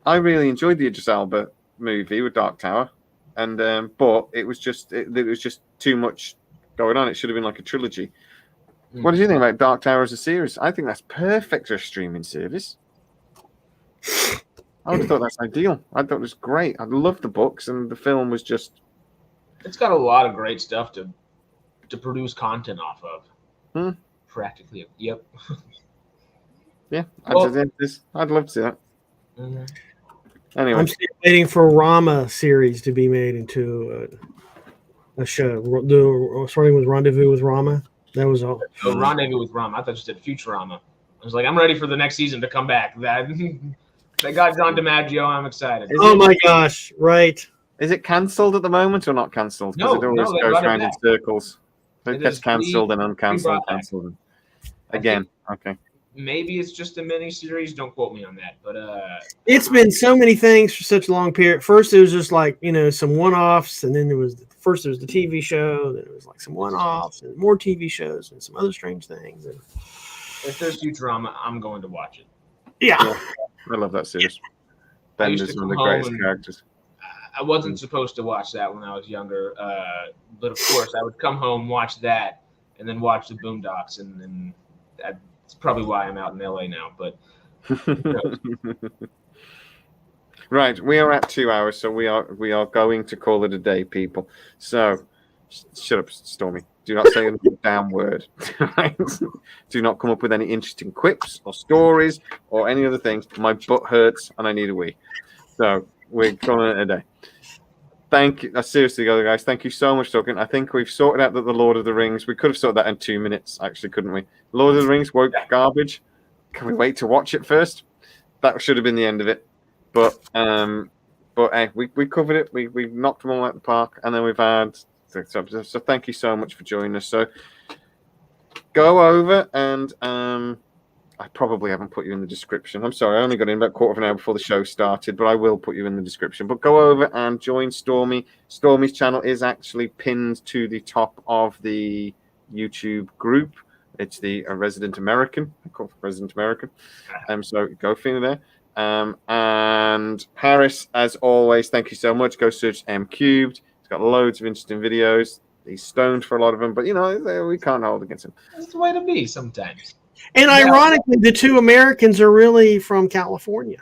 I really enjoyed the Idris Elba movie with Dark Tower, and but it was just too much going on. It should have been like a trilogy. What do you think about Dark Tower as a series? I think that's perfect for a streaming service. I would have thought that's ideal. I thought it was great. I loved the books, and the film was just. It's got a lot of great stuff to produce content off of. Practically, yep. Yeah, I'd love to see that. Anyway, I'm still waiting for Rama series to be made into a show. Starting with Rendezvous with Rama. That was all. Oh, Rendezvous with Rama. I thought you said Futurama. I was like, I'm ready for the next season to come back. That they got John DiMaggio. I'm excited. Oh my gosh! Right. is it cancelled at the moment or not cancelled? Because No, it always they goes brought it round in back. circles. So It it gets is cancelled and uncancelled, brought back. cancelled again. Okay. Maybe it's just a mini series. Don't quote me on that. But It's been so many things for such a long period. First, it was just like some one-offs, and then there was the TV show. Then it was like some one-offs, and more TV shows, and some other strange things. And if there's Futurama, I'm going to watch it. yeah. I love that series. Bender's one of the greatest characters. I wasn't supposed to watch that when I was younger, but of course I would come home, watch that, and then watch the Boondocks, and that's probably why I'm out in LA now. But right, we are at 2 hours, so we are going to call it a day, people. So shut up, Stormy. Do not say a damn word. Right? Do not come up with any interesting quips or stories or any other things. My butt hurts and I need a wee. So we're calling it a day. Thank you. Seriously, guys, thank you so much for talking. I think we've sorted out that the Lord of the Rings, we could have sorted that in 2 minutes, actually, couldn't we? Lord of the Rings, woke garbage. Can we wait to watch it first? That should have been the end of it. But hey, we covered it. We knocked them all out the park, and then we've had. So thank you so much for joining us. So go over and I probably haven't put you in the description. I'm sorry, I only got in about a quarter of an hour before the show started, but I will put you in the description. But go over and join Stormy. Stormy's channel is actually pinned to the top of the YouTube group. It's the Resident American. I call it Resident American. So go find there. And Paris, as always, thank you so much. Go search M Cubed. He's got loads of interesting videos. He's stoned for a lot of them, but we can't hold against him. That's the way to be sometimes. And ironically, the two Americans are really from California.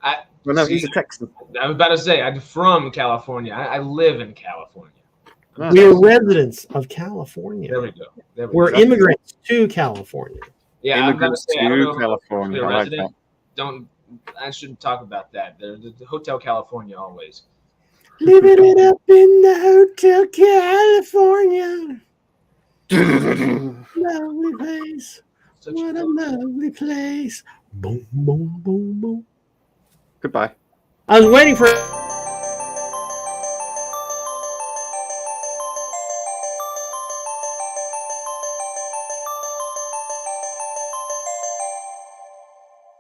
Well, no, he's a Texan. I was about to say, I'm from California. I live in California. We are residents of California. There we go. We're immigrants to California. Yeah, immigrants I was about to say, to California. I like that. I shouldn't talk about that. The Hotel California always. Living it up in the Hotel California. Lovely place. What a lovely place. Boom, boom, boom, boom. Goodbye. I was waiting for